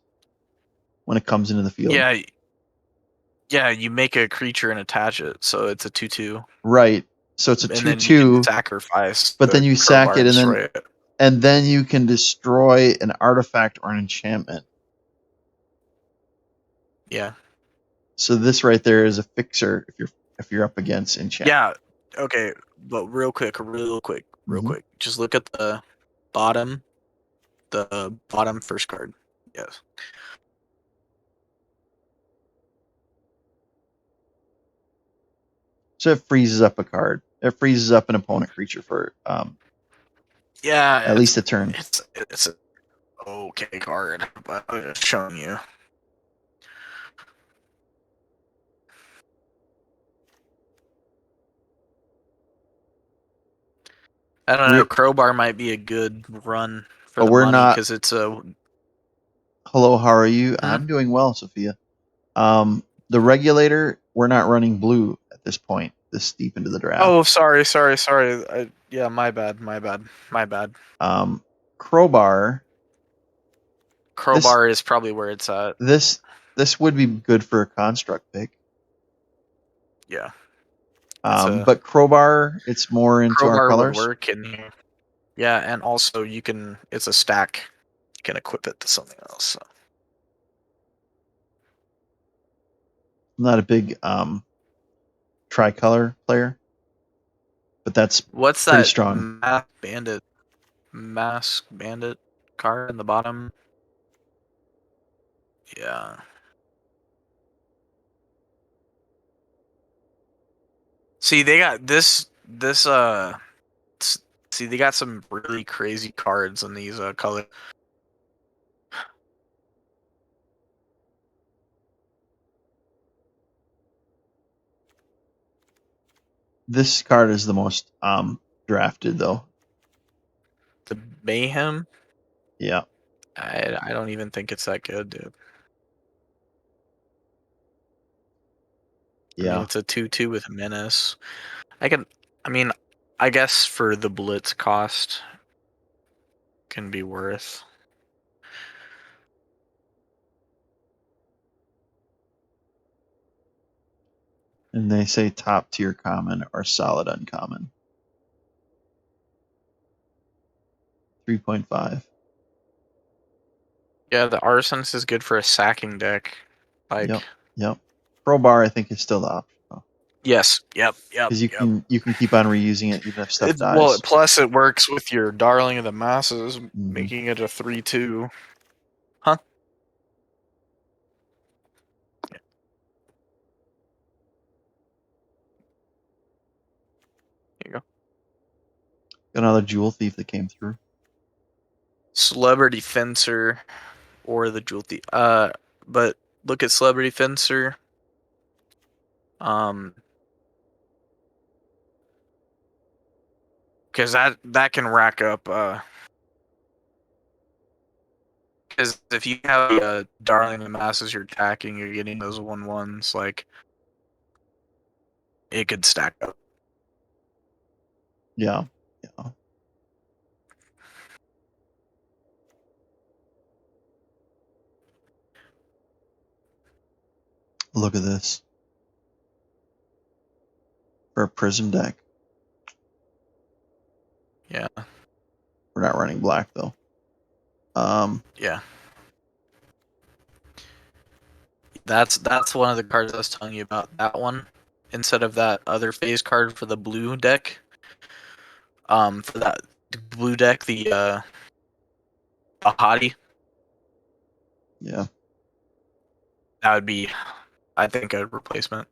when it comes into the field. yeah, yeah, you make a creature and attach it, so it's a 2/2, Right. So it's a and two then you can two, sacrifice but then the you sack crowbar it and and then destroy it. you can destroy an artifact or an enchantment. Yeah, So this right there is a fixer if you're up against enchantment. yeah. Okay, but real Hmm. quick, just look at the bottom first card. Yes. So it freezes up a card. It freezes up an opponent creature for Yeah, at least a turn. it's a okay card, but I'm just showing you. I don't know. Re- Crowbar might be a good run for but the we're money not. because it's a. Hello, how are you? Hmm? I'm doing well, Sophia. The regulator, we're not running blue at this point, this deep into the draft. Oh, sorry. Yeah, my bad. Um, crowbar, this Crowbar is probably where it's at. this this would be good for a construct pick. Yeah, it's a But crowbar, it's more into our crowbar would colors. work in here. Yeah, and also you can. It's a stack. You can equip it to something else. So. I'm not a big tricolor player, but that's What's pretty that strong. mask bandit card in the bottom? Yeah. See, they got this see they got some really crazy cards in these color. This card is the most drafted though. The Mayhem. Yeah. I don't even think it's that good, dude. I mean, Yeah. it's a 2/2 with menace. I mean, I guess for the blitz cost, can be worth. And they say top tier common or solid uncommon. 3.5. Yeah, the Arsonist is good for a sacking deck. Like, Yep. Yep. Crowbar I think is still the option though. yes, yep. Because you can keep on reusing it even if stuff Well, dies. plus it works with your Darling of the Masses, Mm-hmm. making it a 3/2. Huh? Here you go. Another Jewel Thief that came through. Celebrity Fencer or the Jewel Thief. But look at Celebrity Fencer. Because that can rack up. Because if you have a Darling of the Masses, you're attacking, you're getting those 1/1s. Like, it could stack up. Yeah. Yeah. Look at this. For a Prism deck. Yeah. We're not running black though. Yeah. That's one of the cards I was telling you about. That one, instead of that other phase card for the blue deck. For that blue deck, the Hottie, Yeah. that would be, I think, a replacement.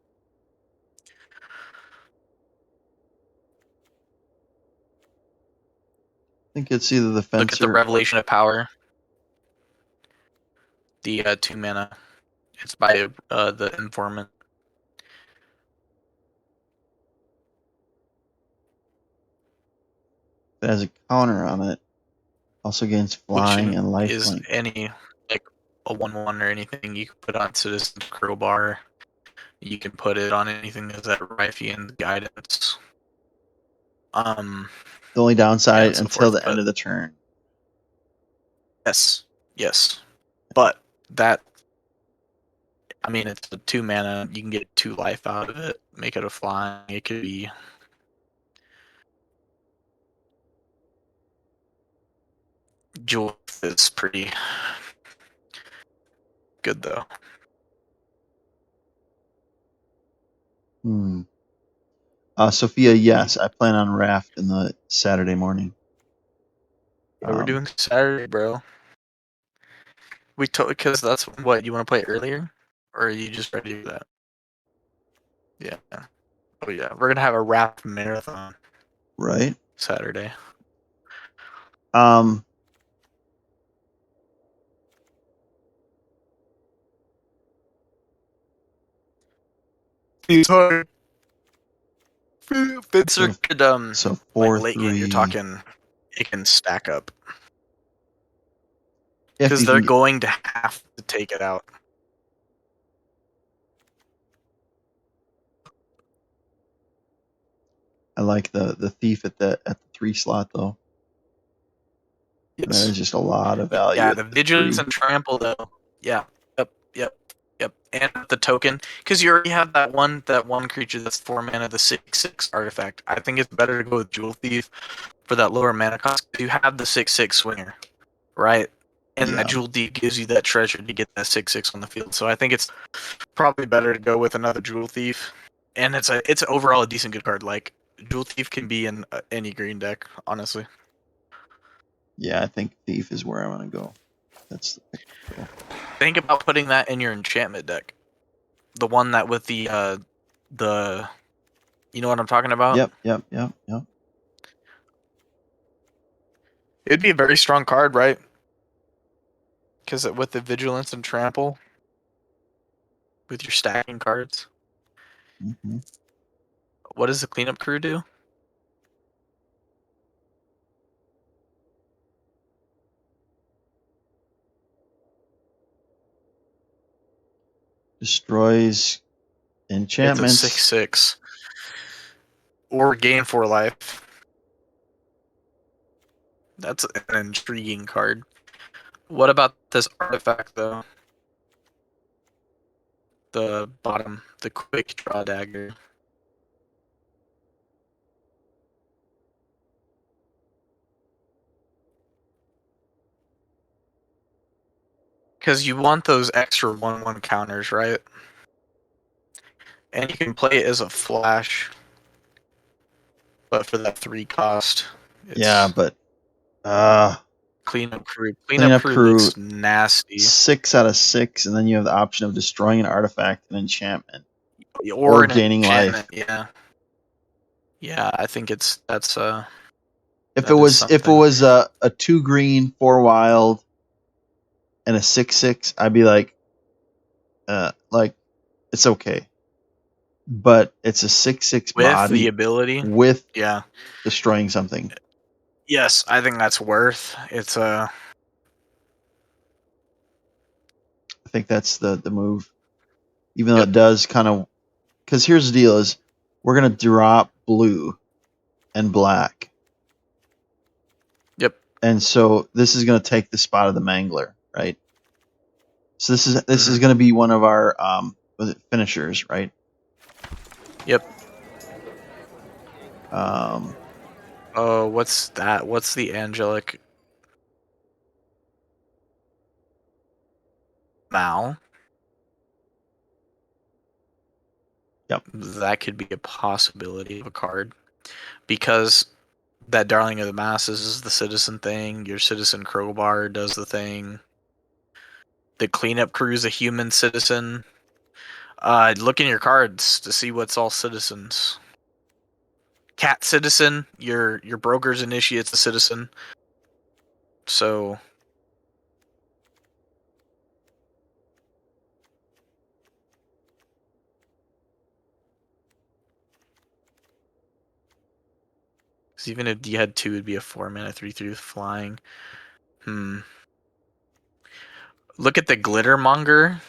I think it's either the Look at the Fencer. Revelation of Power, the 2 mana. It's by the Informant. That has a counter on it. Also gains Which flying and is lifelink. any, like, a 1/1 or anything you can put on Citizen Crowbar. You can put it on anything that's at Rifey and Guidance. The only Yeah, downside and so until forth. the end But of the turn. yes. But that, I mean, it's a 2 mana. You can get 2 life out of it. Make it a flying. It could be. Jewel is pretty good though. Sophia, yes, I plan on Raft in the Saturday morning. Yeah, we're doing Saturday, bro. We told because that's what you want to play earlier, or are you just ready for that? Yeah. Oh yeah, we're gonna have a rap marathon Right. Saturday. Um, He's hard. Fencer so could so like four late game. You're three. talking, it can stack up If because you they're can get, going to have to take it out. I like the thief at the 3 slot though. That is Yes. just a lot of value Yeah, at the the vigilance 3. and trample though. Yeah. Yep. And the token, because you already have that one creature that's 4 mana, the 6/6 artifact. I think it's better to go with Jewel Thief for that lower mana cost. You have the 6/6 swinger, right? And that Yeah. Jewel Thief gives you that treasure to get that 6/6 on the field. So I think it's probably better to go with another Jewel Thief. And it's overall a decent good card. Like, Jewel Thief can be in any green deck, honestly. Yeah, I think thief is where I want to go. That's the pick to go. Think about putting that in your enchantment deck. The one that with the you know what I'm talking about? Yep. It'd be a very strong card, right? Because with the vigilance and trample, with your stacking cards. Hmm. What does the cleanup crew do? Destroys It's a enchantments. 6/6 or gain 4 life. That's an intriguing card. What about this artifact though? The bottom, the quick draw dagger. Because you want those extra 1/1 counters, right? And you can play it as a flash, but for that 3 cost, it's Yeah, but cleanup crew. Cleanup cleanup crew crew looks nasty. 6 out of 6, and then you have the option of destroying an artifact and enchantment Or or an gaining enchantment, life. yeah. Yeah, I think that's If it that is something. was a 2 green, 4 wild, and a 6/6, I'd be like it's okay. But it's a 6/6 With the body ability, with yeah. destroying something. Yes, I think that's worth. It's I think that's the move. Even though yep, it does kind of, because here's the deal: is we're gonna drop blue and black, yep. and so this is gonna take the spot of the Mangler, right? So this is Hmm. gonna be one of our was it finishers, right? Yep. Um, Oh, what's that? What's the angelic Mal? yep. That could be a possibility of a card because that Darling of the Masses is the citizen thing. Your citizen crowbar does the thing. The cleanup crew is a human citizen. Look in your cards to see what's all citizens. Cat citizen. Your broker's initiate's a citizen. So even if you had 2, it'd be a 4-mana 3/3 with flying. Look at the Glittermonger.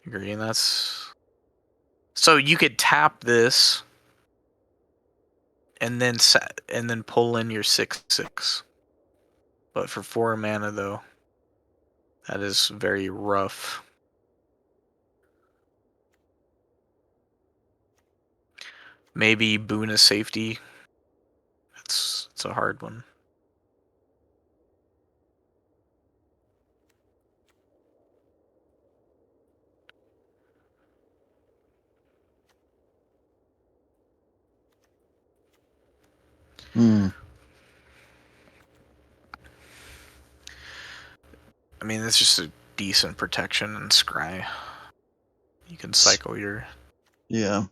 Green. That's so you could tap this and then pull in your 6/6. But for 4 mana though, that is very rough. Maybe Boon is safety. It's a hard one. Hmm. I mean, it's just a decent protection and scry. You can cycle your. Yeah.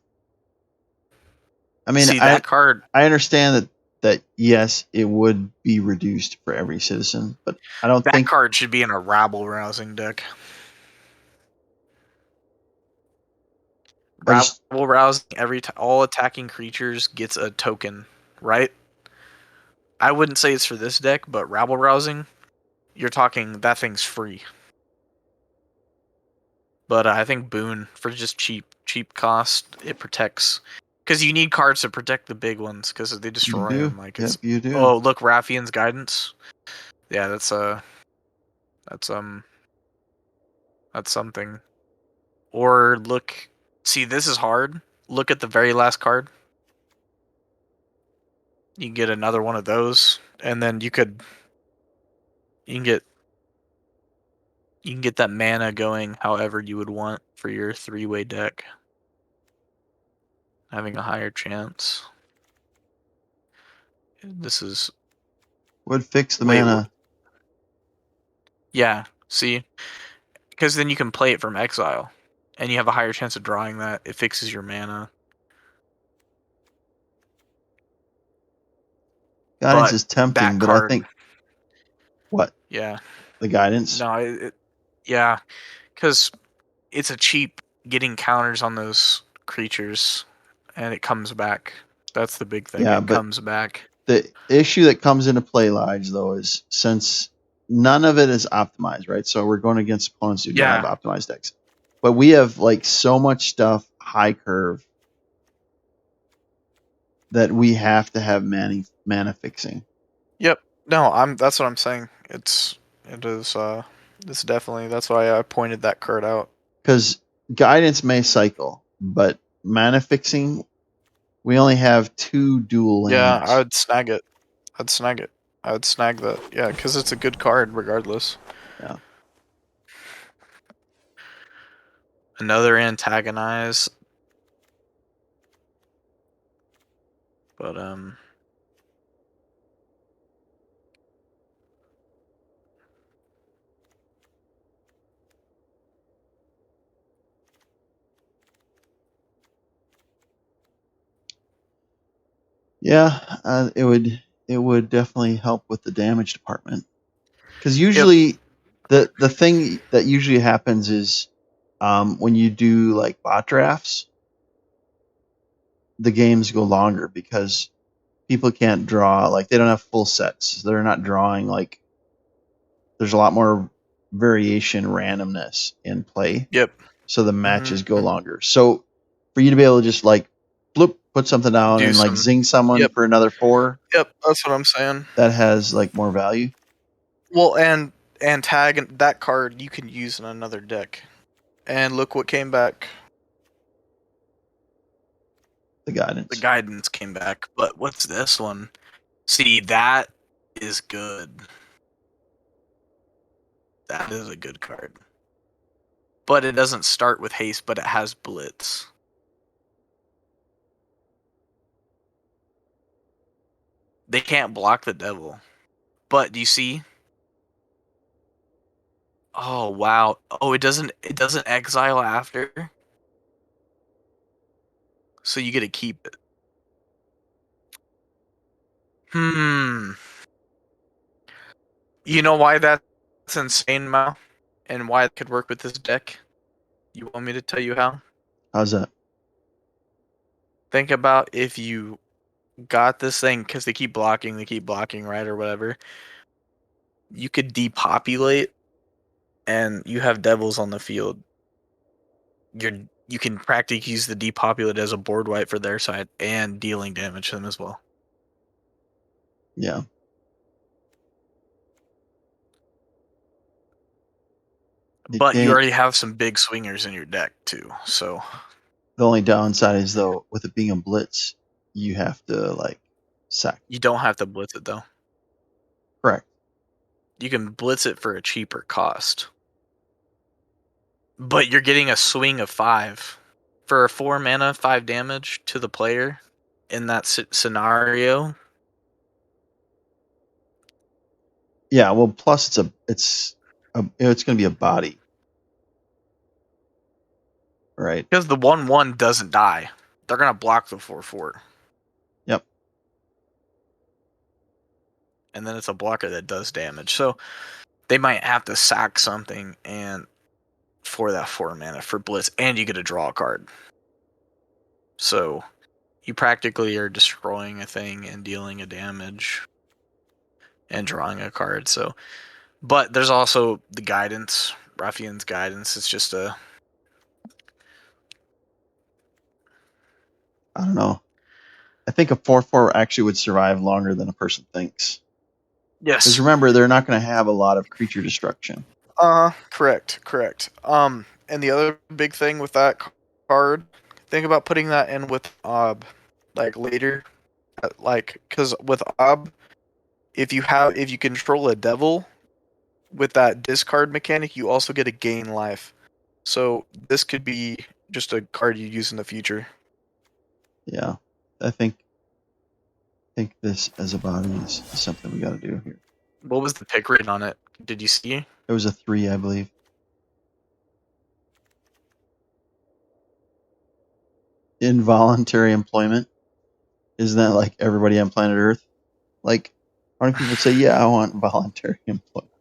I mean, See that card. I understand that yes, it would be reduced for every citizen, but I don't That think card should be in a rabble rousing deck. I just Rabble rousing all attacking creatures gets a token, right? I wouldn't say it's for this deck, but rabble rousing, you're talking that thing's free. But I think Boon for just cheap cost, it protects because you need cards to protect the big ones because they you destroy do. them. Like Yep, it's you do. oh look Raffian's Guidance. Yeah, that's that's something. Or look, see this is hard. Look at the very last card. You can get another one of those, and then you can get that mana going however you would want for your 3-way deck, having a higher chance. This is Would fix the wait, mana. yeah. See, because then you can play it from exile, and you have a higher chance of drawing that. It fixes your mana, Guidance but is tempting, that but I card, think what yeah, the guidance. no, yeah, because it's a cheap getting counters on those creatures, and it comes back. That's the big thing. Yeah, It but comes back. the issue that comes into play, Lige, though, is since none of it is optimized, right? So we're going against opponents who don't have Yeah. optimized decks. But we have like so much stuff high curve that we have to have mana fixing. Yep. No, that's what I'm saying. It is it's definitely that's why I pointed that card out. Because guidance may cycle, but mana fixing, we only have 2 dual Yeah, I lands. would snag it. I'd snag it. I would snag that. Yeah, because it's a good card regardless. Yeah. Another antagonize. But Yeah, it would definitely help with the damage department. Because yep. usually the thing that usually happens is when you do like bot drafts, the games go longer because people can't draw, like they don't have full sets. They're not drawing, like there's a lot more variation randomness in play. Yep. So the matches go Mm-hmm. longer. So for you to be able to just like bloop, put something down Do and like some. zing someone Yep. for another 4, Yep. That's what I'm saying. that has like more value. Well, and tag that card you can use in another deck. And look what came back. The The guidance. guidance came back. But what's this one? See, that is good. That is a good card. But it doesn't start with haste, but it has blitz. They can't block the devil. But do you see? Oh wow. Oh, it doesn't exile after. So you get to keep it. Hmm. You know why that's insane, Mal? And why it could work with this deck? You want me to tell you how? How's that? Think about if you got this thing because they keep blocking, right, or whatever. You could depopulate, and you have devils on the field. You can practically use the depopulate as a board wipe for their side and dealing damage to them as well. Yeah. But you It, already have some big swingers in your deck too, so the only downside is though, with it being a blitz, you have to like sack. you don't have to blitz it though. Correct. You can blitz it for a cheaper cost. But you're getting a swing of 5 for a 4 mana, 5 damage to the player in that scenario. Yeah. Well, plus it's going to be a body, right? Because the 1/1 doesn't die. They're going to block the 4/4. Yep. And then it's a blocker that does damage. So they might have to sack something and for that 4 mana for blitz, and you get to draw a card. So you practically are destroying a thing and dealing a damage and drawing a card. So, but there's also the guidance, Ruffian's guidance. It's just a I don't know. I think a 4/4 actually would survive longer than a person thinks. Because yes. remember, they're not going to have a lot of creature destruction. Correct. And the other big thing with that card, think about putting that in with like later, like because with if you control a devil with that discard mechanic, you also get a gain life. So this could be just a card you use in the future. Yeah. I think this as a body is something we got to do here. What was the pick rate on it? Did you see? It was a 3, I believe. Involuntary employment. Isn't that like everybody on planet Earth? Like, how many people would say, yeah, I want voluntary employment?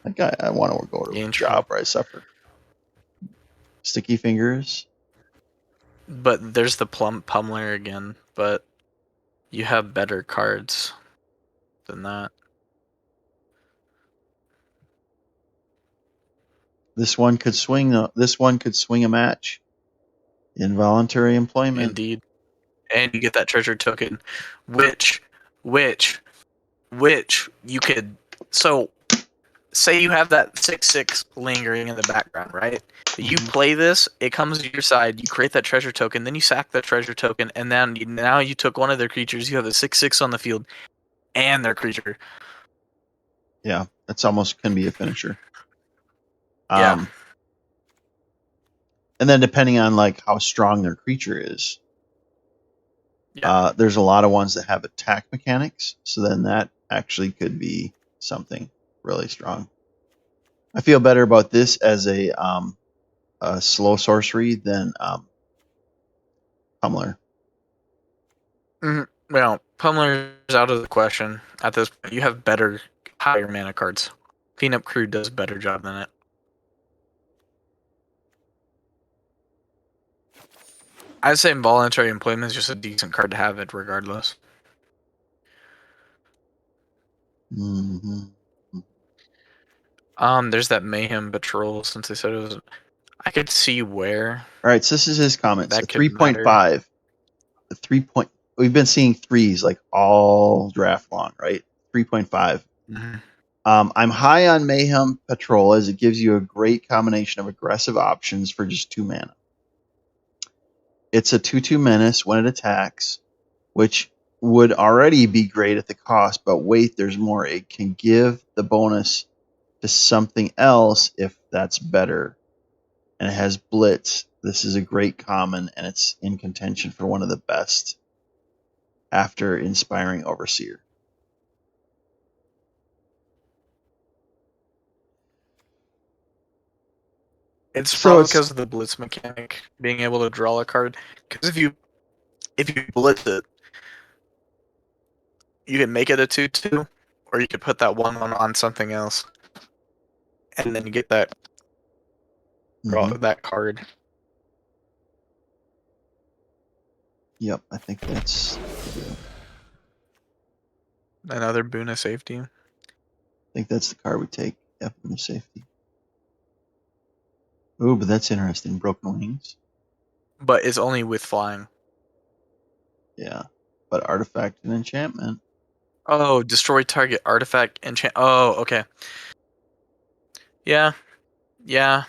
Like, I want to go to a Gain job where I suffer. Sticky fingers. But there's the Pummeler again, but you have better cards than that. This one could swing. This one could swing a match. Involuntary employment. Indeed. And you get that treasure token, which you could. So, say you have that 6/6 lingering in the background, right? You play this, it comes to your side, you create that treasure token, then you sack that treasure token, and then now you took one of their creatures, you have a 6/6 on the field, and their creature. Yeah, that's almost can be a finisher. Yeah. And then depending on like how strong their creature is, Yeah. there's a lot of ones that have attack mechanics. So then that actually could be something really strong. I feel better about this as a slow sorcery than Pummeler. Well, Pummeler's out of the question at this point. You have better, higher mana cards. Cleanup Crew does a better job than it. I'd say Involuntary Employment is just a decent card to have it regardless. Mm-hmm. There's that Mayhem Patrol, since they said it was. I could see where. All right, so this is his comments. That A could matter. 3.5. A 3 point. We've been seeing threes like all draft long, right? 3.5. Mm-hmm. I'm high on Mayhem Patrol as it gives you a great combination of aggressive options for just 2 mana. It's a 2/2 menace when it attacks, which would already be great at the cost, but wait, there's more. It can give the bonus to something else if that's better. And it has Blitz. This is a great common, and it's in contention for one of the best after Inspiring Overseer. It's So probably it's because of the Blitz mechanic, being able to draw a card. Because if you Blitz it, you can make it a 2/2, or you could put that 1/1 on something else, and then you get that draw that card. Yep, I think that's Another boon of safety. I think that's the card we take. Yep, in the safety. Oh, but that's interesting. Broken Wings. But it's only with flying. Yeah, but Artifact and Enchantment. Oh, destroy target artifact enchant. Oh, okay. Yeah, yeah.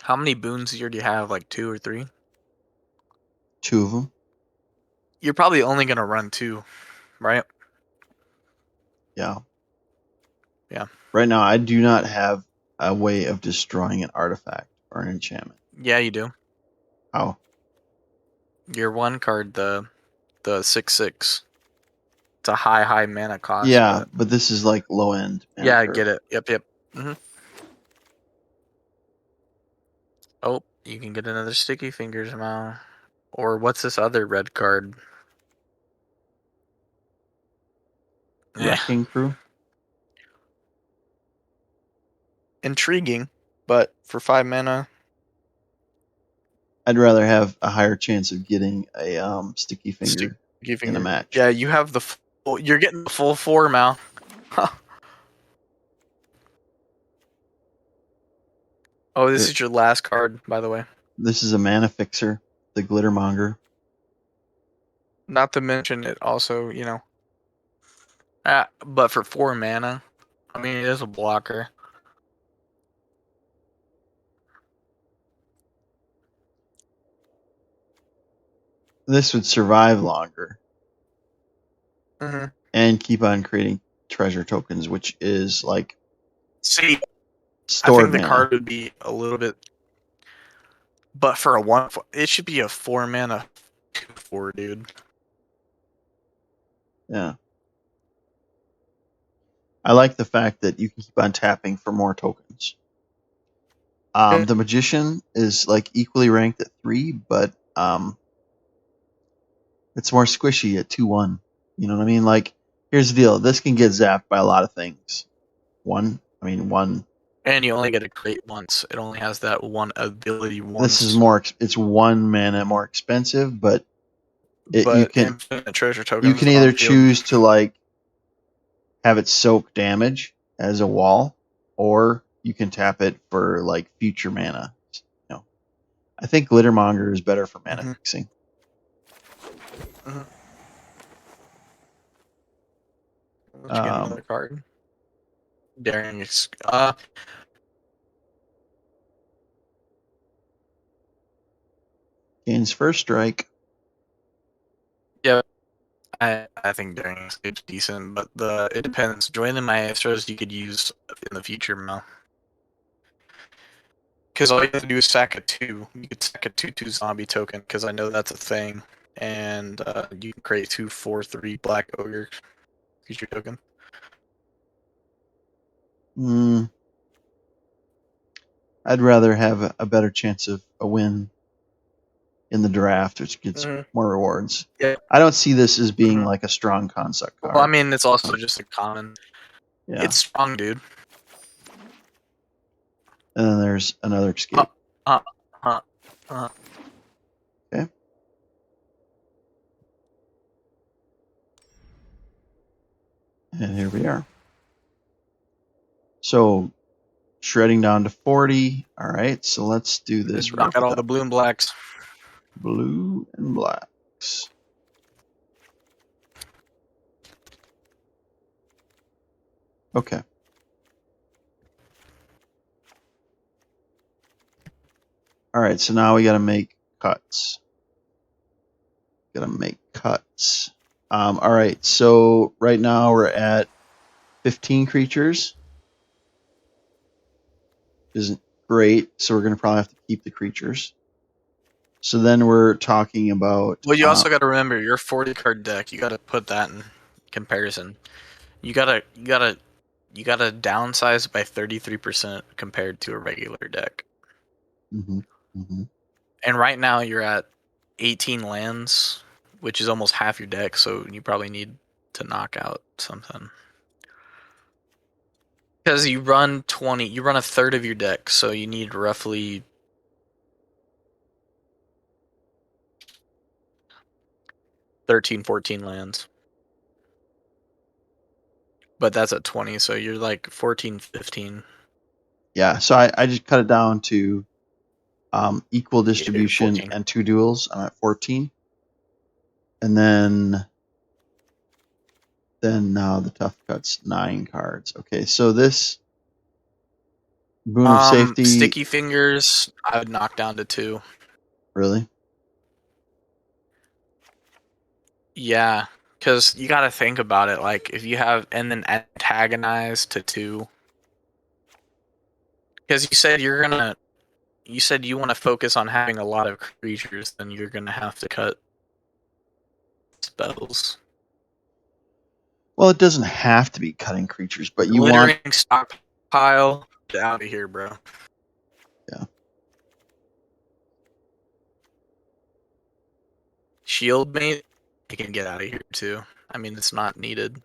How many boons here do you have? Like 2 or 3? 2 of them. You're probably only gonna run 2, right? Yeah. Yeah. Right now, I do not have a way of destroying an artifact or an enchantment. Yeah, you do. How? Your one card, the 6/6. It's a high mana cost. Yeah, but this is like low end. Yeah, I get it. Yep. Mm-hmm. Oh, you can get another Sticky Fingers now. Or what's this other red card? Wrecking Crew. Intriguing, but for 5 mana. I'd rather have a higher chance of getting a sticky finger in a match. Yeah, you have the full, you're getting the full 4 now. Huh. Oh, this is your last card, by the way. This is a mana fixer, the Glittermonger. Not to mention it also, but for 4 mana, I mean, it is a blocker. This would survive longer Mm-hmm. and keep on creating treasure tokens, which is like See, I stored think the mana. card would be a little bit, but for a 1, it should be a 4 mana 2/4, dude. Yeah. I like the fact that you can keep on tapping for more tokens. The Magician is like equally ranked at 3, but it's more squishy at 2/1. You know what I mean? Like, here's the deal. This can get zapped by a lot of things. One And you only get a crate once. It only has that one ability This is once. more. It's 1 mana more expensive, but you But can infinite treasure tokens either on field. choose to like have it soak damage as a wall, or you can tap it for like future mana. I think Glittermonger is better for mana Mm-hmm. fixing. Mm-hmm. Let's get Um, another card. Daring. gains first strike. Yeah. I think Daring Escape's decent, but it depends. Join the Maestros you could use in the future, Mel. Because all you have to do is sack a 2. You could sack a 2/2 zombie token, because I know that's a thing. And you can create 2/4/3 Black Ogre future token. I'd rather have a better chance of a win in the draft, which gets more rewards. Yeah. I don't see this as being like a strong concept card. Well, I mean, it's also just a common. Yeah. It's strong, dude. And then there's another escape. Okay. And here we are. So shredding down to 40. All right. So let's do this Knock out all the blue and blacks. Blue and blacks. Okay. All right. So now we got to make cuts. All right. So right now we're at 15 creatures. Isn't great. So we're going to probably have to keep the creatures. So then we're talking about. Well, you also got to remember your 40 card deck. You got to put that in comparison. You gotta downsize by 33% compared to a regular deck. And right now you're at 18 lands, which is almost half your deck. So you probably need to knock out something. Because you run a third of your deck, so you need roughly 13, 14 lands. But that's at 20, so you're like 14, 15. Yeah, so I just cut it down to equal distribution and 2 duels. I'm at 14. And then now the tough cuts 9 cards. Okay, so this boon of safety. Sticky fingers, I would knock down to 2. Really? Yeah, because you got to think about it. Like if you have and then antagonize to 2. Because you said you want to focus on having a lot of creatures, then you're gonna have to cut spells. Well, it doesn't have to be cutting creatures, but you Glittering want stockpile. Get out of here, bro. Yeah. Shield mate, you can get out of here too. I mean, it's not needed.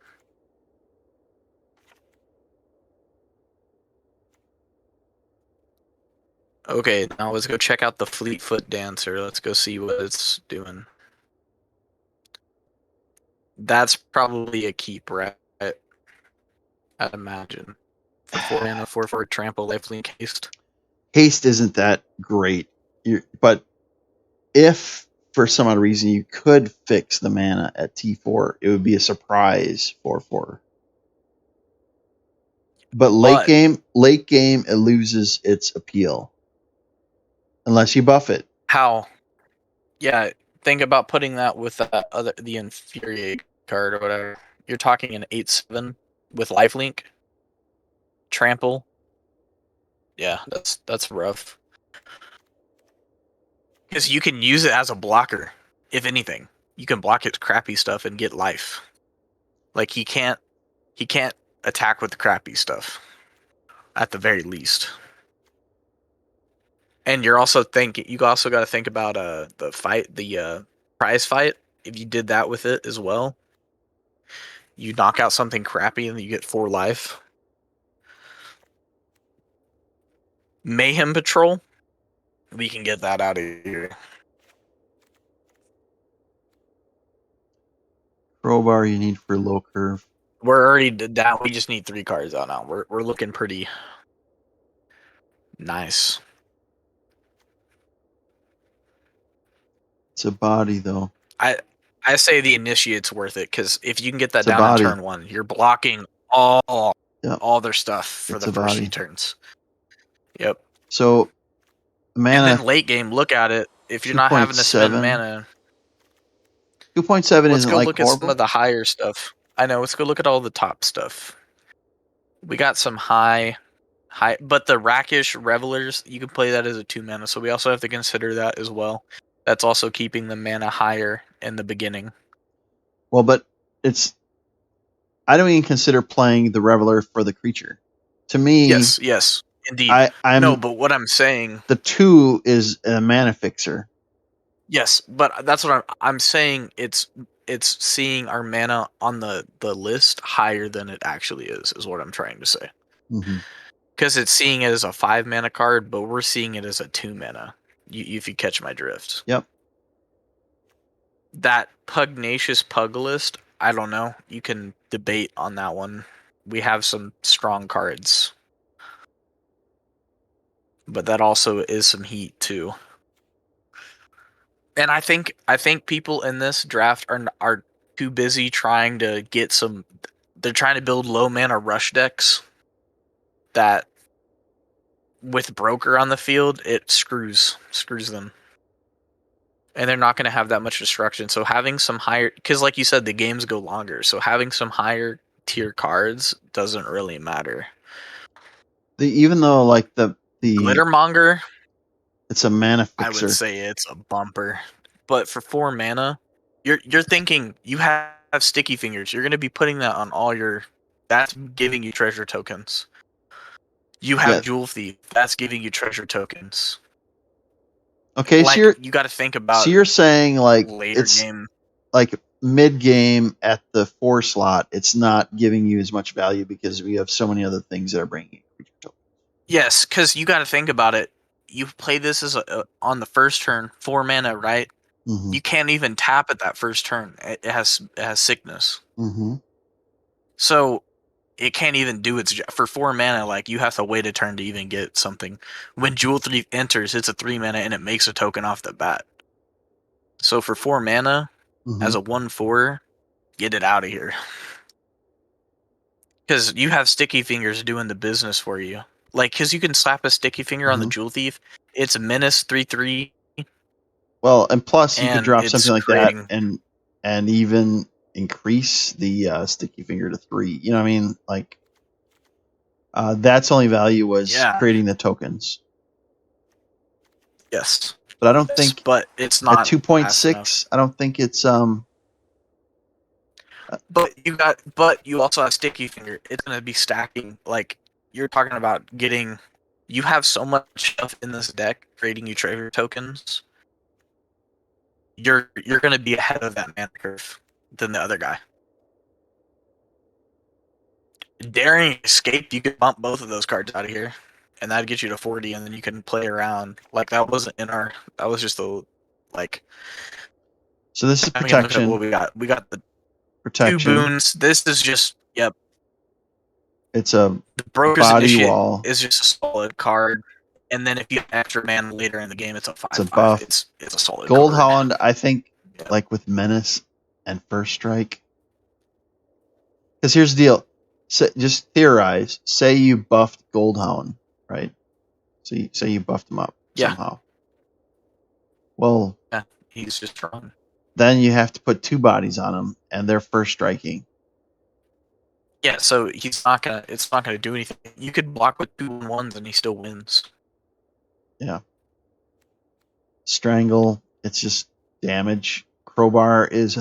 Okay, now let's go check out the Fleetfoot Dancer. Let's go see what it's doing. That's probably a keep, right? I'd imagine. For 4 mana, 4/4 trample, lifelink haste. Haste isn't that great. But if for some odd reason you could fix the mana at T4, it would be a surprise 4/4. But late game, it loses its appeal unless you buff it. How? Yeah, think about putting that with the Infuriate card or whatever. You're talking an 8/7 with lifelink, trample. Yeah, that's rough. Because you can use it as a blocker, if anything. You can block its crappy stuff and get life. Like he can't attack with the crappy stuff. At the very least. And you also got to think about the prize fight. If you did that with it as well, you knock out something crappy and you get 4 life. Mayhem Patrol, we can get that out of here. Crowbar you need for low curve. We're already down. We just need 3 cards out now. We're looking pretty nice. It's a body though. I say the Initiate's worth it, because if you can get that It's a down on body. turn 1, you're blocking all Yep. their stuff for It's the a first body. few turns. Yep. So And mana then late game, look at it. If you're not having to spend 2.7. mana, 2.7 let's isn't go like look at some horrible. of the higher stuff. I know. Let's go look at all the top stuff. We got some high, but the Rakish Revelers, you can play that as a 2 mana. So we also have to consider that as well. That's also keeping the mana higher in the beginning. Well, but I don't even consider playing the Reveler for the creature. To me, Yes, indeed. I'm No, but what I'm saying, the 2 is a mana fixer. yes, but that's what I'm saying. It's seeing our mana on the list higher than it actually is what I'm trying to say. Mm-hmm. Because it's seeing it as a 5 mana card, but we're seeing it as a 2 mana. If you catch my drift. Yep. That Pugnacious Pug list, I don't know. You can debate on that one. We have some strong cards, but that also is some heat too. And I think people in this draft are too busy trying to get some. They're trying to build low mana rush decks that, with Broker on the field, it screws them, and they're not going to have that much destruction. So having some higher, because like you said, the games go longer. So having some higher tier cards doesn't really matter. Even though like the Glittermonger, it's a mana I would fixer. say it's a bumper, but for 4 mana, you're thinking you have sticky fingers. You're going to be putting that on all your. That's giving you treasure tokens. You have Yeah. Jewel Thief. That's giving you treasure tokens. Okay, Like, so you got to think about you're saying like later it's game. like mid game at the 4 slot, it's not giving you as much value because we have so many other things that are bringing creature tokens. Yes, because you got to think about it. You play this as on the first turn, 4 mana, right? Mm-hmm. You can't even tap at that first turn. It has sickness. Mm-hmm. So it can't even do its job. For 4 mana, like, you have to wait a turn to even get something. When Jewel Thief enters, it's a 3 mana and it makes a token off the bat. So for 4 mana, Mm-hmm. as a 1/4, get it out of here. Because you have Sticky Fingers doing the business for you. Like, because you can slap a Sticky Finger on the Mhm. Jewel Thief. It's a menace 3/3, Well, and plus you could and drop it's something like that creating. and even increase the sticky finger to 3. You know what I mean? Like that's only value was Yeah. creating the tokens. Yes. But I don't Yes, think but it's at not fast enough. 2.6, I don't think it's But you also have Sticky Finger. It's gonna be stacking. Like, you're talking about getting. You have so much stuff in this deck creating you treasure tokens. You're gonna be ahead of that mana curve than the other guy. Daring Escape, you could bump both of those cards out of here, and that'd get you to 40, and then you can play around. Like, that wasn't in our. That was just a, like. so this is I mean, look at what protection. we got. We got the 2 Protection. boons. This is just, yep. It's a The Broker's body Initiate wall. is just a solid card, and then if you have extra mana later in the game, it's a It's a 5/5. buff. It's a solid Gold card. Hound, I think Yep. like with Menace and First Strike. Because here's the deal. So just theorize. Say you buffed Goldhound, right? So say you buffed him up Yeah. somehow. Well, Yeah, he's just strong. then you have to put 2 bodies on him, and they're first striking. Yeah, so he's not gonna. It's not gonna do anything. You could block with 2/1s and he still wins. Yeah. Strangle, it's just damage. Crowbar is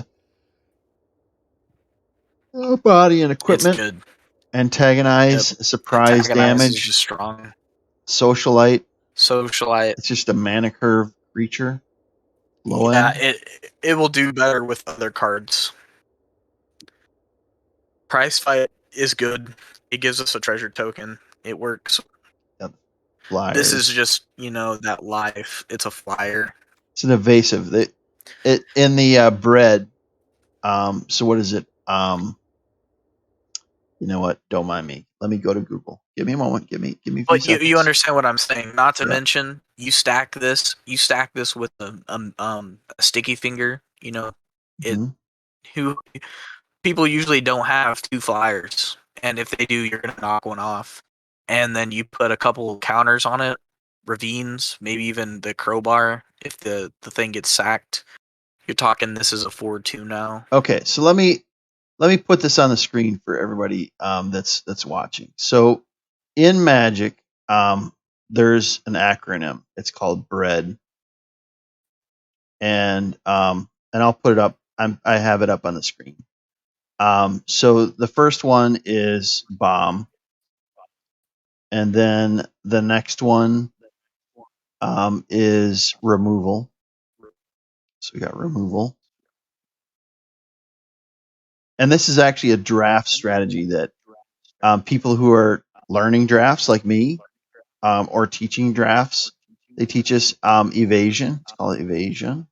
body and It's equipment. good. Antagonize, Yep. surprise Antagonize is damage. just strong. Socialite, Socialite. it's just a mana curve creature. Low Yeah, end. it will do better with other cards. Price Fight is good. It gives us a treasure token. It works. Yep. This is flyers. just, that life. It's a flyer. It's an evasive. It in the bread. So what is it? You know what? Don't mind me. Let me go to Google. Give me a moment. Give me a few But you seconds. understand what I'm saying. Not to Yeah. mention, you stack this. You stack this with a sticky finger. It hmm who people usually don't have two flyers, and if they do, you're gonna knock one off. And then you put a couple counters on it, ravines, maybe even the crowbar. If the thing gets sacked, you're talking. This is a 4-2 now. Okay. So let me put this on the screen for everybody that's watching. So in Magic, there's an acronym. It's called BREAD, and I'll put it up. I have it up on the screen. So the first one is bomb, and then the next one is removal. So we got removal, and this is actually a draft strategy that people who are learning drafts like me or teaching drafts, they teach us evasion. It's called evasion.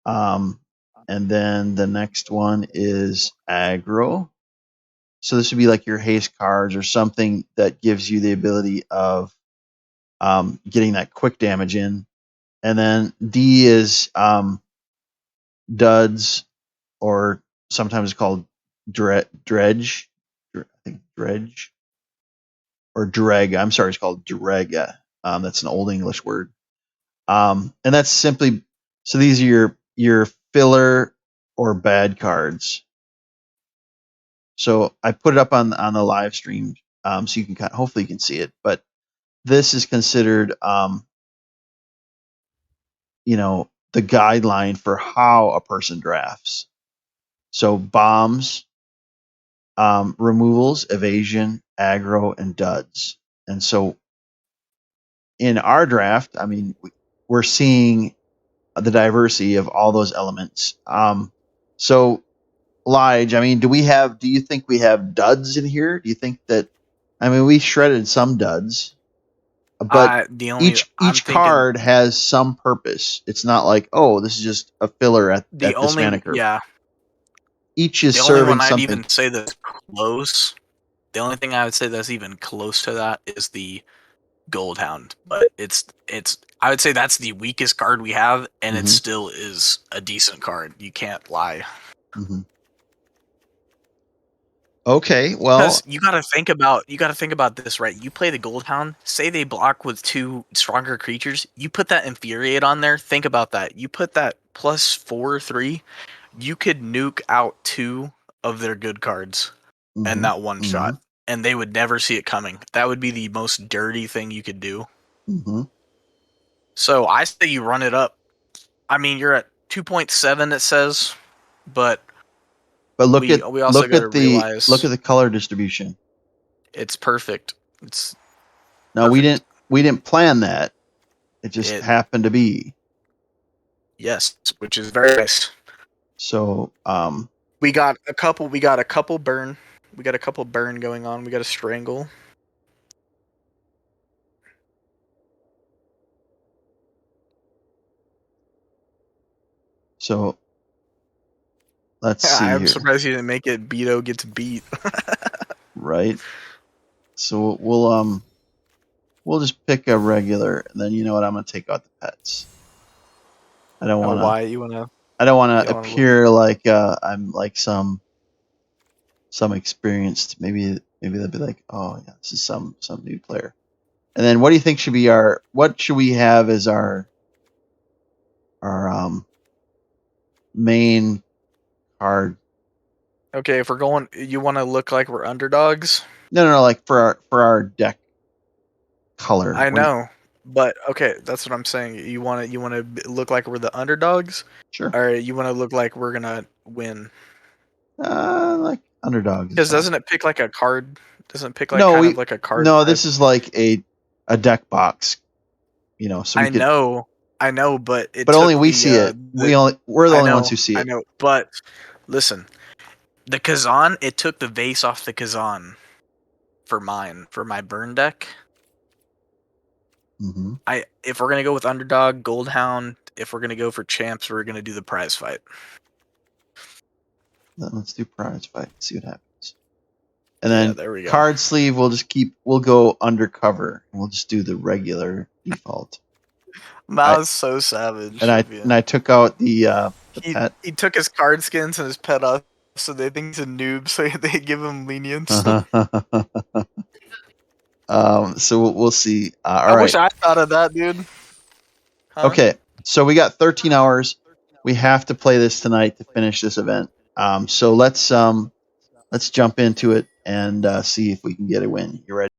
Um, and then the next one is aggro. So this would be like your haste cards or something that gives you the ability of getting that quick damage in. And then D is duds, or sometimes it's called dredge. I think dredge or dreg. I'm sorry, it's called dreg. That's an old English word. And that's simply so these are your filler or bad cards. So I put it up on the live stream, so you can hopefully you can see it. But this is considered the guideline for how a person drafts. So bombs, removals, evasion, aggro, and duds. And so in our draft, I mean, we're seeing the diversity of all those elements. So Lige, I mean, do you think we have duds in here? Do you think that, I mean, we shredded some duds, but The only I'm each thinking card has some purpose. It's not like, oh, this is just a filler the at this only mana curve. yeah Each is the only serving one I'd something. even say that's close. The only thing I would say that's even close to that is the Goldhound, but it's I would say that's the weakest card we have, and it hmm still is a decent card. You can't lie. hmm Okay, Because well, you gotta think about this, right? You play the Goldhound, say they block with two stronger creatures, you put that Infuriate on there, think about that. You put that +4/3, you could nuke out two of their good cards and hmm that one hmm shot. And they would never see it coming. That would be the most dirty thing you could do. hmm So I say you run it up. I mean, you're at 2.7, it says, but but we also got to look realize at the color distribution. it's perfect. It's Now perfect. we didn't plan that. It just It happened to be. Yes, which is very nice. So We got a couple burn. We got a couple burn going on. We got a strangle. so let's see I'm here, surprised he didn't make it Beto gets beat. right? So we'll just pick a regular, and then you know what? I'm gonna take out the pets. I don't Oh, want to. why you wanna I don't you want to don't wanna look appear like I'm like some experienced. Maybe they'll be like, oh yeah, this is some new player. And then what do you think should be what should we have as our main card? Okay, if we're going you wanna look like we're underdogs? No, like for our deck color. I What do you, know. But okay, that's what I'm saying. You wanna look like we're the underdogs? sure. Or you wanna look like we're gonna win? Like underdog is Because fine. doesn't it pick like a card? Doesn't it pick like No, kind of we like a card no. type? This is like a deck box, so we I could, know, I know, but it but only took we see it. We're the only ones who see I it. know, but listen, the Kazan, it took the vase off the Kazan for my burn deck. Mm-hmm. If we're gonna go with underdog, gold hound. If we're gonna go for champs, we're gonna do the prize fight. Then let's do prize fight. See what happens. And Yeah, then there we go. card sleeve, we'll go undercover. We'll just do the regular default. Mao's so savage. And I took out the pet. He took his card skins and his pet off, so they think he's a noob, so they give him lenience. So we'll see. All I right. wish I thought of that, dude. Huh? Okay, so we got 13 hours. We have to play this tonight to finish this event. So let's jump into it and see if we can get a win. You ready?